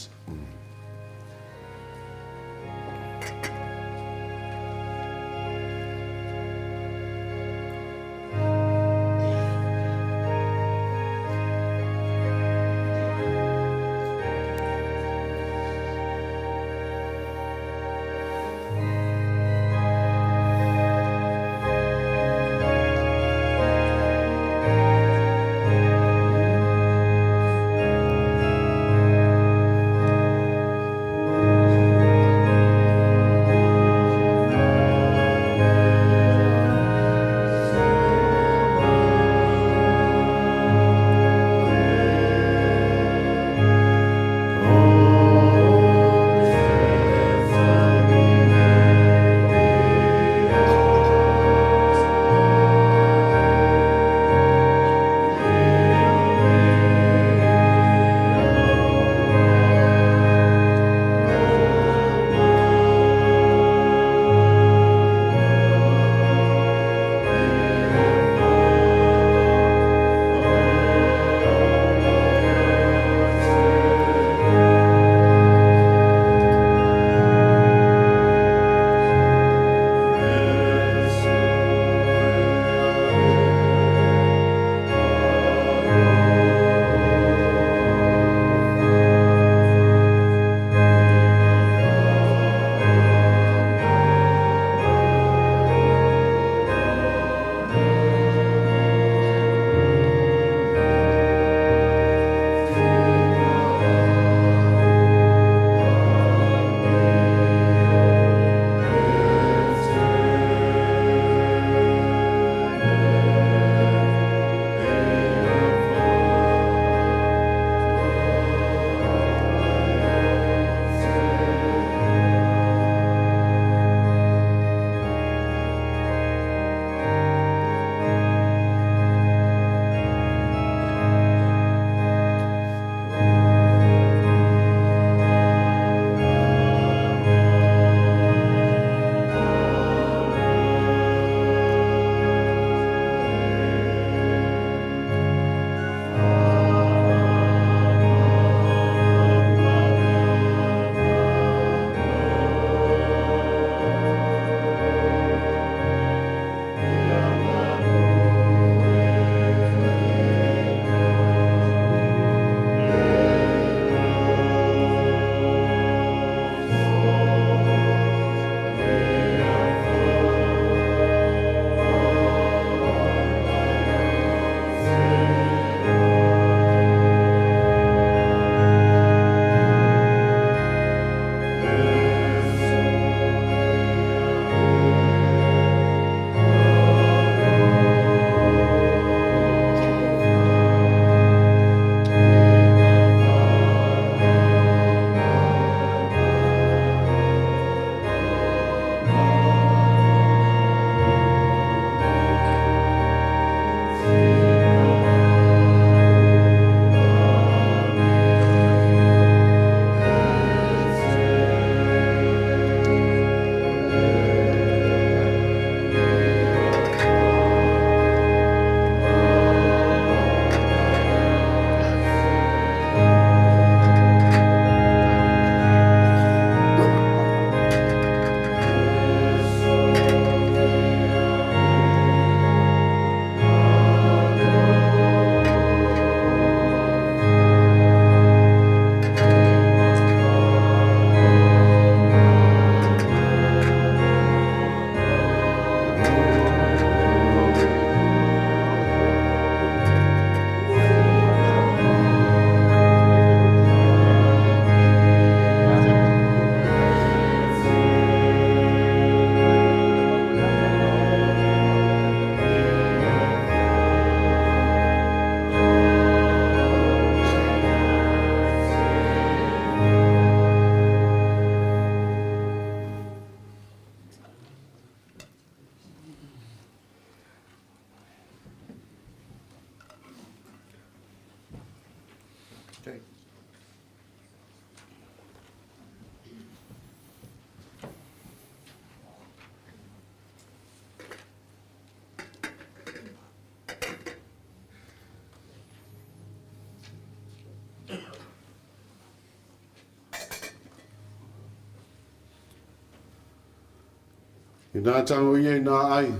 Ina tango ia ina ai.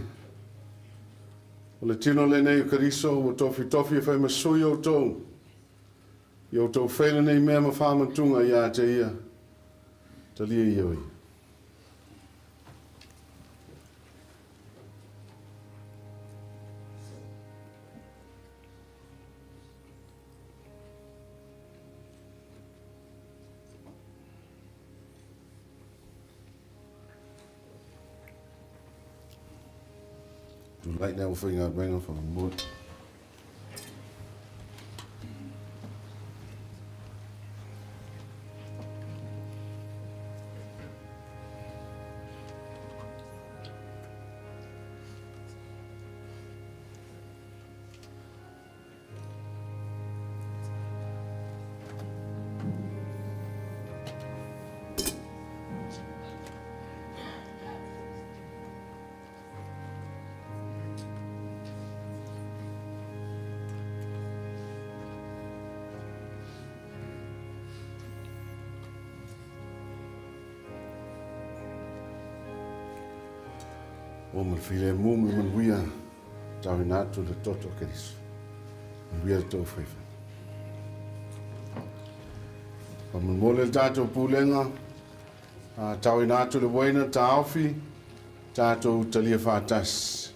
O le tino le nei kariso o tofi tofi e whai masui o tau. I o tau whaile nei mea ma whamantunga ia te ia. Ta lia ia oi. Tu lai nea uwhinga wenga whakamua. O man file mumu man huia tau inatu le toto keriso. Man huia le tau whaifa. Pa man mole le tātou Pulega, tau inatu le waina ta awhi, tātou talia whātas.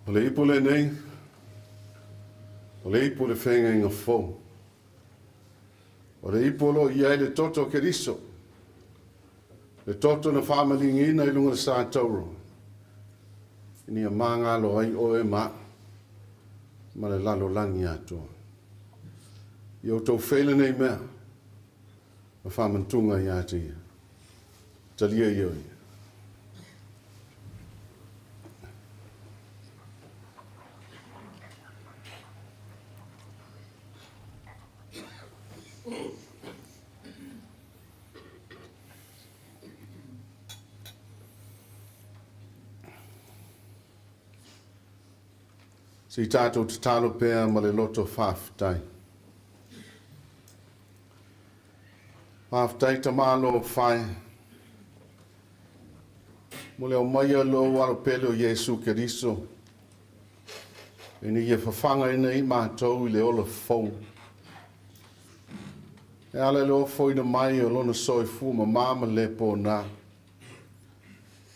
O le ipo le nei, o le ipo le whenga inga fōu. O le ipo lo ia le toto ke riso. Le toto na whamali ngina i lunga le sa tauro. Ni a manga lo ai o e ma le lalo langi ato. Yo tau whele nei mea, ma whamantunga i ate ia. Talia ioi. Si tātou te talo pēr ma le loto whāwhitai. Whāwhitai ta mālo whai. Mo leo mai alo waro pele o Jesu Keriso. E ni ia whawhanga ina i mātou i le ola whou. E ale leo whoi na mai o lona soi fu ma māma le pō nā.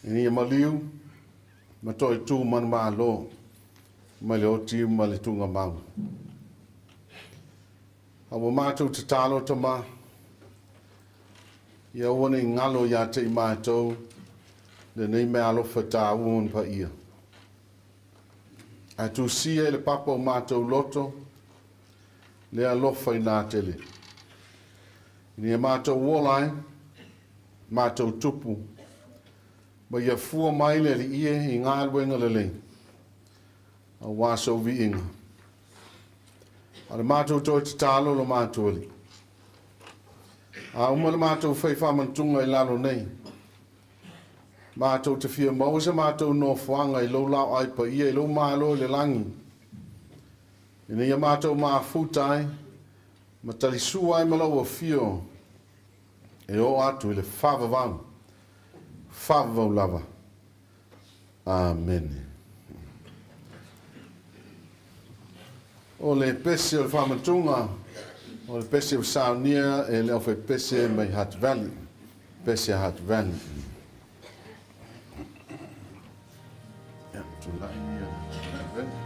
E ni ia maliu, ma toi tū man mālo. Ma le oti ma le tunga mau. Awa mātou te talo ta ma. Ia wane ngalo ia te i mātou. Le nei me alofa tā uon pa ia. A tu sia le papa o mātou loto. Le alofa i nā tele. Ni a mātou wolai. Mātou tupu. Ma ia fua mai le li ie i ngā luenga le lei. A waso vi inga. A le mātou toi te talo lo mātou li. A uma le mātou whai whamantunga i lalo nei. Mātou te fia mausa mātou no whanga i lau lau ai pa ia i lau mālo le langi. I nei a mātou mā futai. Ma tali sua ai malau a fio. E o atu i le whavavau. Whavavau lava. Amen. O le pese o le whamatunga, o le pese o Sauniga, e leo whai pese mai Hat Valley. Pese Hat Valley. Ia, tūlai ia, Hat Valley.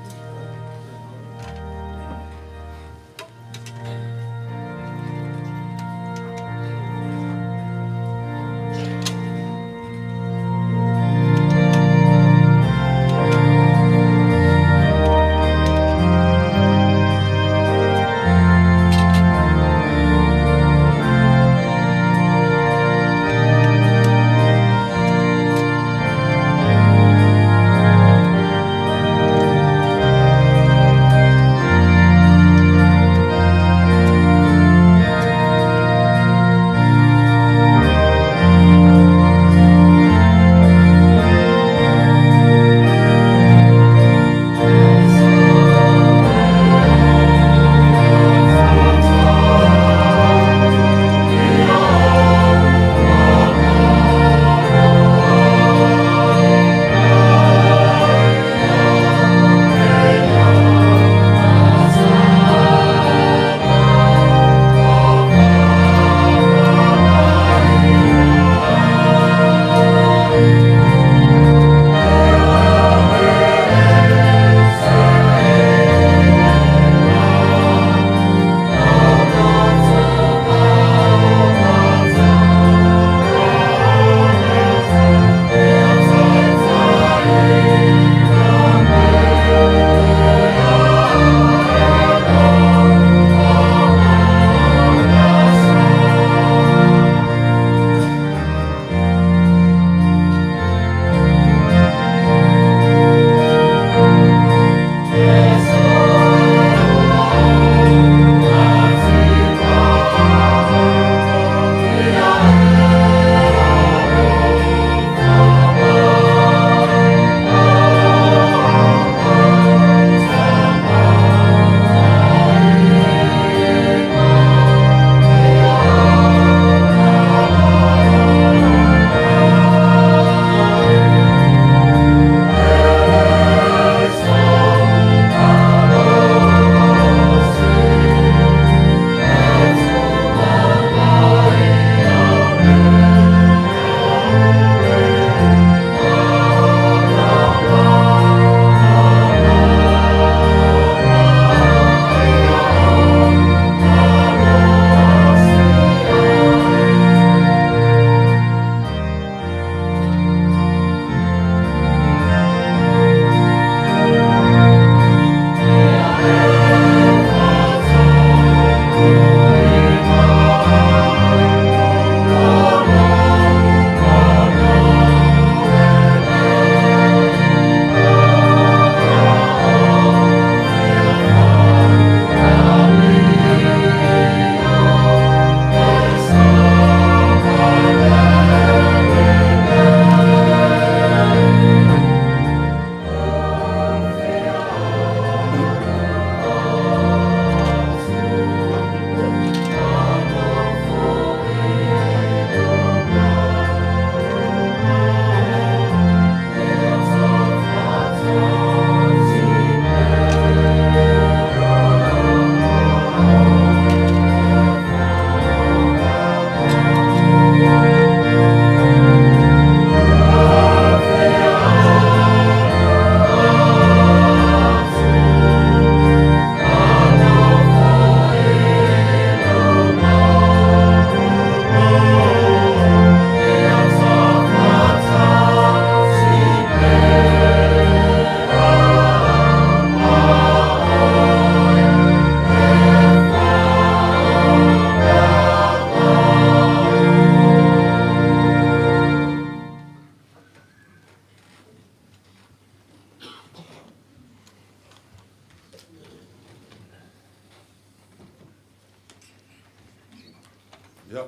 Ia.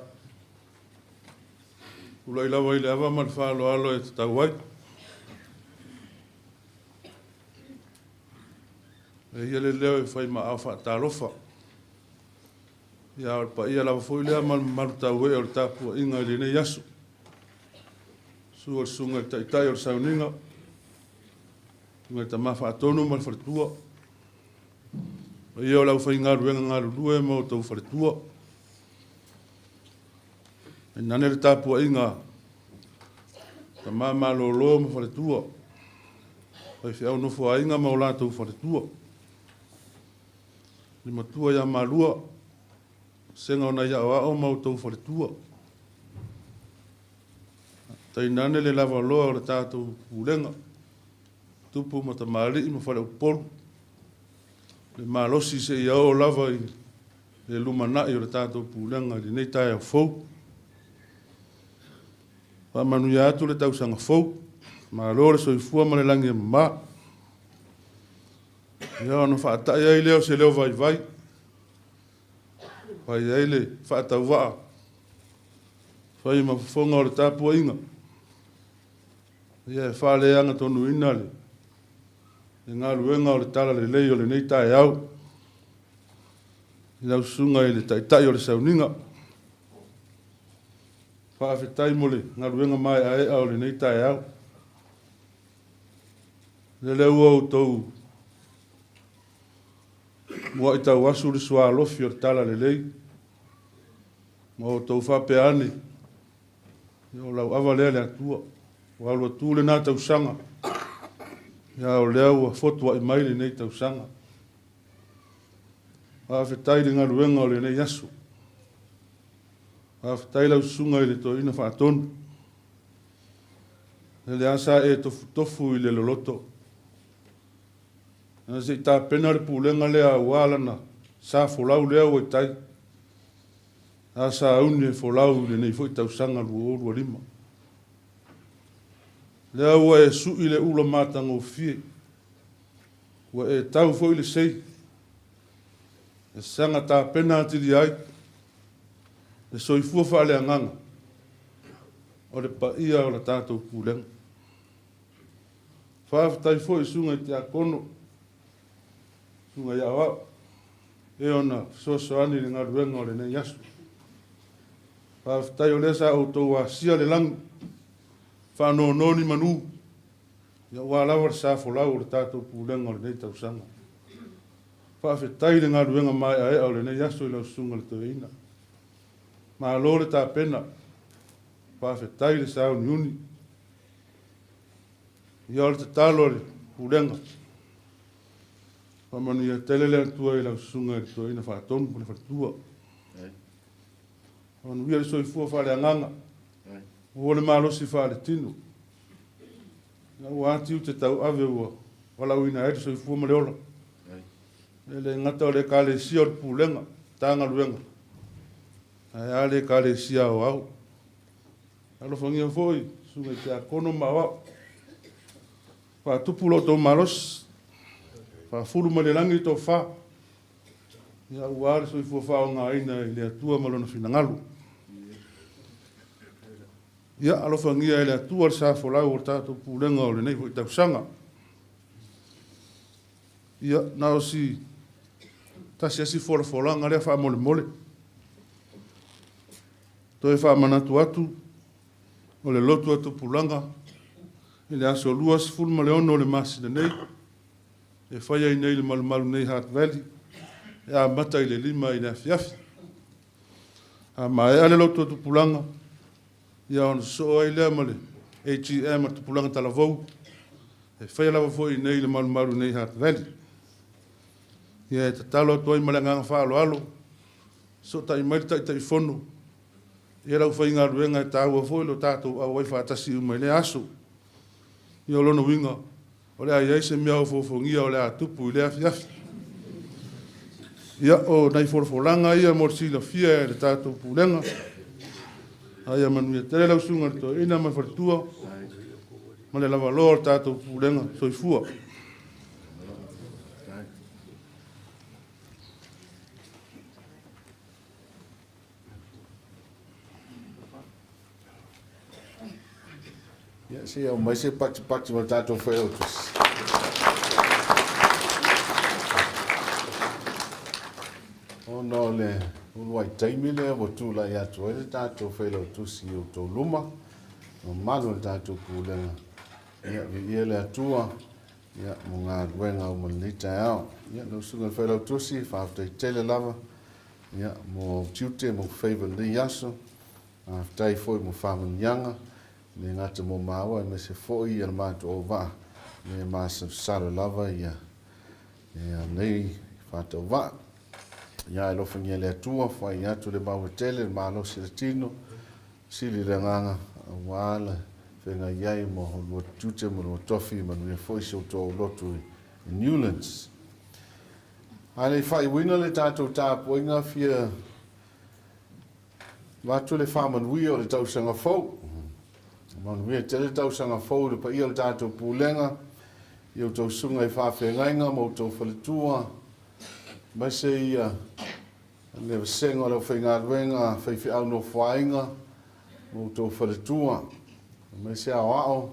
Ula ila wai le awa mal whaalo alo e te tau wai. E ia le leo e whai ma au wha tālofa. Ia pa ia lawa fwoi lea malu tau e o le tāpua inga i le nei asu. Sua sunga i taitai o le Sauniga. Tunga i ta mawha atonu ma le wharitua. Ia o lau whai ngaru lue mo tau wharitua. E nane le tāpua inga. Ta mama lo ma wharitua. Pai whiau nofo a inga ma o la tau wharitua. Ni matua ia malua. Senga ona ia o ao mau tau wharitua. Tai nane le lava loa o le tātou Pulega. Tupu ma ta maali i ma whare upolu. Le malosi se ia o lava i le lumanai o le tātou Pulega i nei tai au fau. Pa manu ia atu le tausanga fau. Ma lo le soifua ma le langi e mama. Ia ono whaatai ai leo se leo vai vai. Pai ai le whaatau waa. Whai ma whonga o le tāpua inga. Ia e whale anga tonu ina le. E ngā luenga o le tala le lei o le nei tae au. I lau sunga i le taitai o le Sauniga. Whaafetai mo le ngā luenga mai ae au le nei tae au. Le leu au tau. Mua i tau asu le sua alofi o le tala le lei. Mua o tau whapeane. Ia o lau awa lea le atua. O alua tūle nā Tausaga. Ia o lea ua fotua i maile nei Tausaga. Whaafetai le ngā luenga o le nei asu. Whaafetai lau sunga i le toina whaatonu. Le asa e tofu i le Lotu. Nā se i tā pena le Pulega lea wālana. Sā folau lea ua i tai. Asa auni e folau le nei fo i Tausaga lua lima. Lea ua e su i le ula mātanga o fie. Ua e tau fo i le sei. E sanga tā pena atiri ai. E soifua wha le anganga. O le pa ia o la tātou Pulega. Whaafetai fo i sunga i te akono. Sunga ia wau. E ona sosoani le ngā ruenga o le nei asu. Whaafetai o le sa o tau a sia le langu. Whanononi manu. Ia wālawa le sa folau o le tātou Pulega o le nei Tausaga. Whaafetai le ngā ruenga mai a ea o le nei asu i lau sunga le toeina. Ma lo le tā pena. Whaafetai le sa uni. Ia o le te talo le Pulega. Whamanu ia telele atua i lau sunga le toeina whaatonu po le whatua. Whamanu ia le soifua whale anganga. O le malosi whale tinu. Ia ua atiu te tau ave ua. Wala uina ere soifua ma le ola. Le ngata o le kālesia o le Pulega. Tānga luenga. Ai ale kālesia o au. Alo whangia foi. Sunga i te akono ma wau. Whatupu lo tau malosi. Whafuru ma le langi tau wha. Ia ua ale soifua wha o ngā ina i le atua malona whinangalu. Ia alofa ngia ele atua le sa folau o tātou Pulega o le nei fo i Tausaga. Ia nao si tasi asi folanga lea wha mole mole. Toi wha manatu atu o le lotu atu Pulega. I le aso lua si fulma le ono o le masina nei. E whaia i nei le malu nei Heart Valley. E a mata i le lima i le afiafi. A mae ale lotu atu Pulega. Ia ona so ai lea ma le ATM atu Pulega talavou. E whaia lava fo i nei le malu nei Heart Valley. Ia e tatalo atu ai ma le nganga whaalo alo. So tai mai tai fono. Ia lau whai ngā ruenga e tāua fo i lo tātou au ai whaatasi umai le aso. Ia o lono winga. O le ai se mea o fofongia o le atupu i le afiafi. Ia o nei forfolanga ia morsila fia e le tātou Pulega. Ai manu ia tele lau sunga le toa ina mai wharitua. Ma le lava loa le tātou Pulega soifua. Se o mai se pati ma tātou whai o tusi. O no le, uruai taimi le, o tūla i atu ele tātou whai o tusi o tō luma. O manu le tātou Pulega. Ia le atua, ia mo ngā ruenga o manita ao. Ia no sunga whai o tusi, whaafutai tele lava. Ia mo tiute mo whaiva li aso. Whaafutai foi mo whamanyanga. Le ngata mo maua e me se foi ia mātu o wā. Le māsa sara lava ia. Ia nei whātau wā. Ia e lofangia le atua, whai atu le maua tele, le mālo si le tino. Sili le nganga a wāla. Whenga iai mo lua tute mo lua tofi manu e foi se o tō Lotu i Newlands. Ai whai wina le tātou tāpoinga fia watu le whamanui o le Tausaga fau. Manuia tele Tausaga fau le pa ia le tātou Pulega. Iau tau sunga i whawhengainga mo tau whaletua. Mai se ia le wasenga le whainga ruenga whaifi au no whainga mo tau whaletua. Mai se au ao.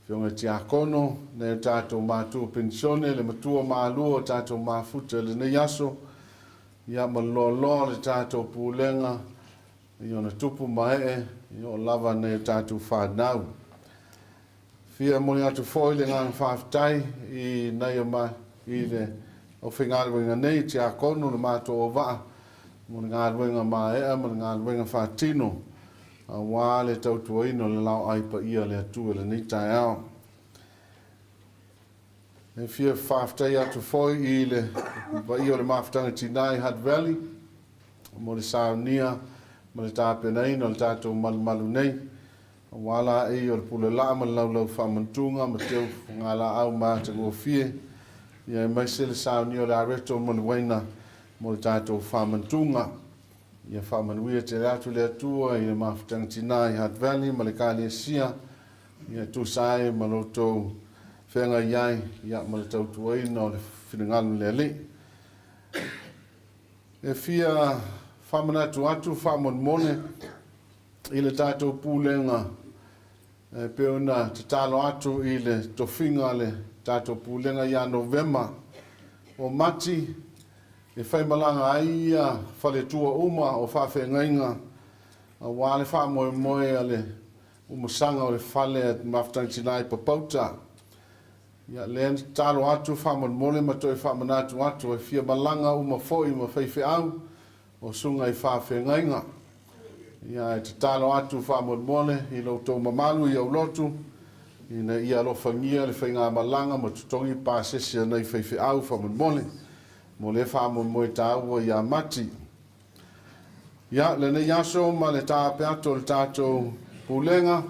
Whionga tiakono, ne tātou mātua pensione, le matua mālua, tātou māfuta le nei aso. Ia malolo le tātou Pulega. I ona tupu mae i o lava ne tātou whanau. Fia moni atu foi le ngang whaafitai i nei o mai i le o whingaruenga nei ti a konu le mātou o waa. Moni ngaruenga mae moni ngaruenga whaatino. A wā le tautuaino le lau aipa ia le atua le nei tai ao. E fia whaafitai atu foi i le pa i o le mawhitanga tinai Hutt Valley. Mo le Sauniga. Ma le tāpenei no le tātou malu nei. Wala e o le Pulega ma le laulau whamantunga ma teo ngala au ma te ngofie. Ia mai se le Sauniga o le areto mo le waina mo le tātou whamantunga. Ia whamanuia te atu le atua i le mawhitanga tinai Hutt Valley ma le Kalesia. Ia Tausaga ma Lotu whenga iai ia ma le tautuaina o le whiningalu le ali. E fia whamanatu atu, whamonmone, i le tātou Pulega. Peona te talo atu i le tofinga le tātou Pulega ia November. O mati, e whaimalanga aia, whale tua uma o whawhengainga. A wale whamoe moe a le umasanga o le whale at mawhtanginai papauta. Ia le talo atu, whamonmone, matoi whamanatu atu, e fia malanga uma foi ma whaife au. O sunga i whawhengainga. Ia e te talo atu whamolmole i loutou mamalu i au Lotu. Ina ia alofangia le whainga malanga ma tutongi pāsesi nei whaiwhi au whamolmole. Mo le whamolmoe tāua i a mati. Ia le nei aso ma le tāpe ato le tātou Pulega.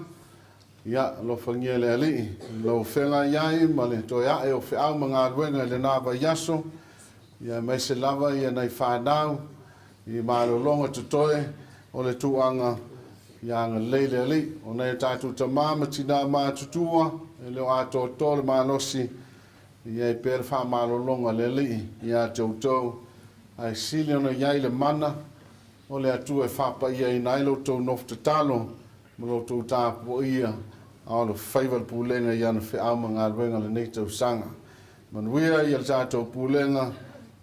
Ia alofangia le ali. Lo whenga iai ma le toi ae o whiau ma ngā ruenga le nāwa iaso. Ia mai se lava ia nei whanau. I malolonga tutoe o le tuanga i anga leile ali. O nei tātou tamama tina mātutua e leo ato tole malosi i ei pere wha malolonga le li i a tautou. Ai sili ona iai le mana o le atua e whapa ia i nailo tau nofta talo ma lo tau tāpua ia a o le whaival Pulega i ana whiauma ngā ruenga le nei Tausaga. Manuia i le tātou Pulega,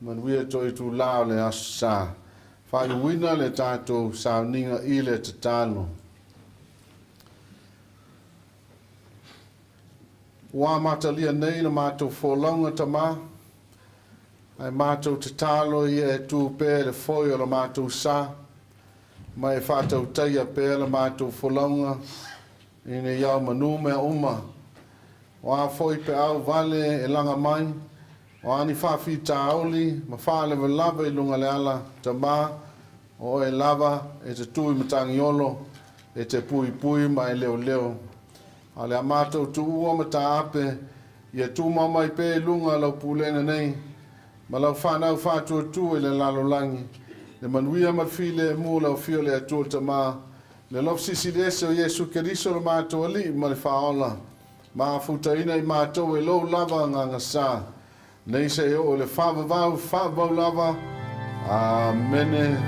manuia toi tu lao le aso saa. Whai wina le tātou Sauniga i le te tālo. Wā matalia nei na mātou wholaunga tamā. Ai mātou te tālo i e tū pē le foi o le mātou sā. Mai e whātou taia pē le mātou wholaunga. I ne iau manu mea uma. Wā foi pe au vale e langa mai. O ani whawhi tāoli, ma whālewa lava i lunga le ala tamā, o e lava e te tui matangiolo, e te pui pui ma e leo leo. A le amatou tu ua ma tā ape, i e tū mamai pē lunga lau Pulega nei, ma lau whanau whātua tu e le lalolangi. Le manuia mawhile e mū lau fio le atua tamā, le lofsisi lese o Jesu Keriso le mātou ali ma le whaola. Ma futaina i mātou e lou lava nganga sā. Nei se o le whawavau lava. Amene.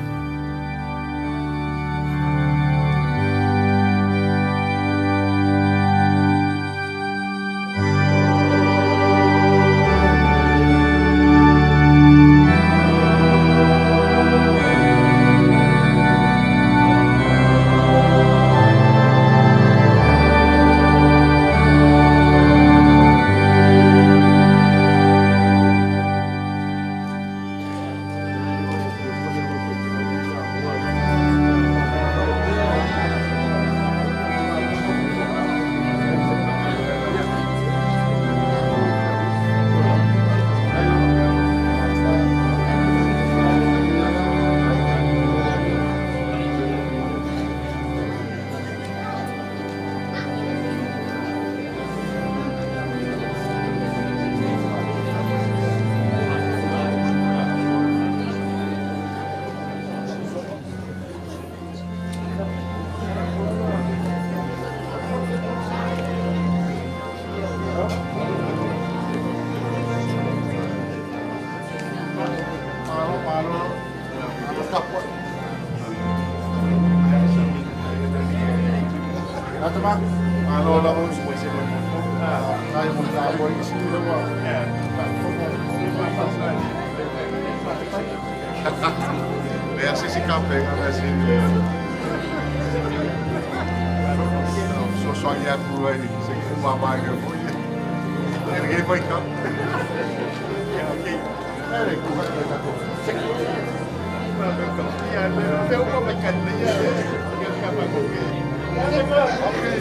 teman. Ano lang mo sa pwede mo. Kaya mo na ako yung siguro mo. Kaya sisikap eh, kasi so soalnya buat ini, saya mama yang punya. Ini baik kan? Ya oke. Ada kuat kita tu. Ya, saya mau makan dia. Dia apa kau? Oke.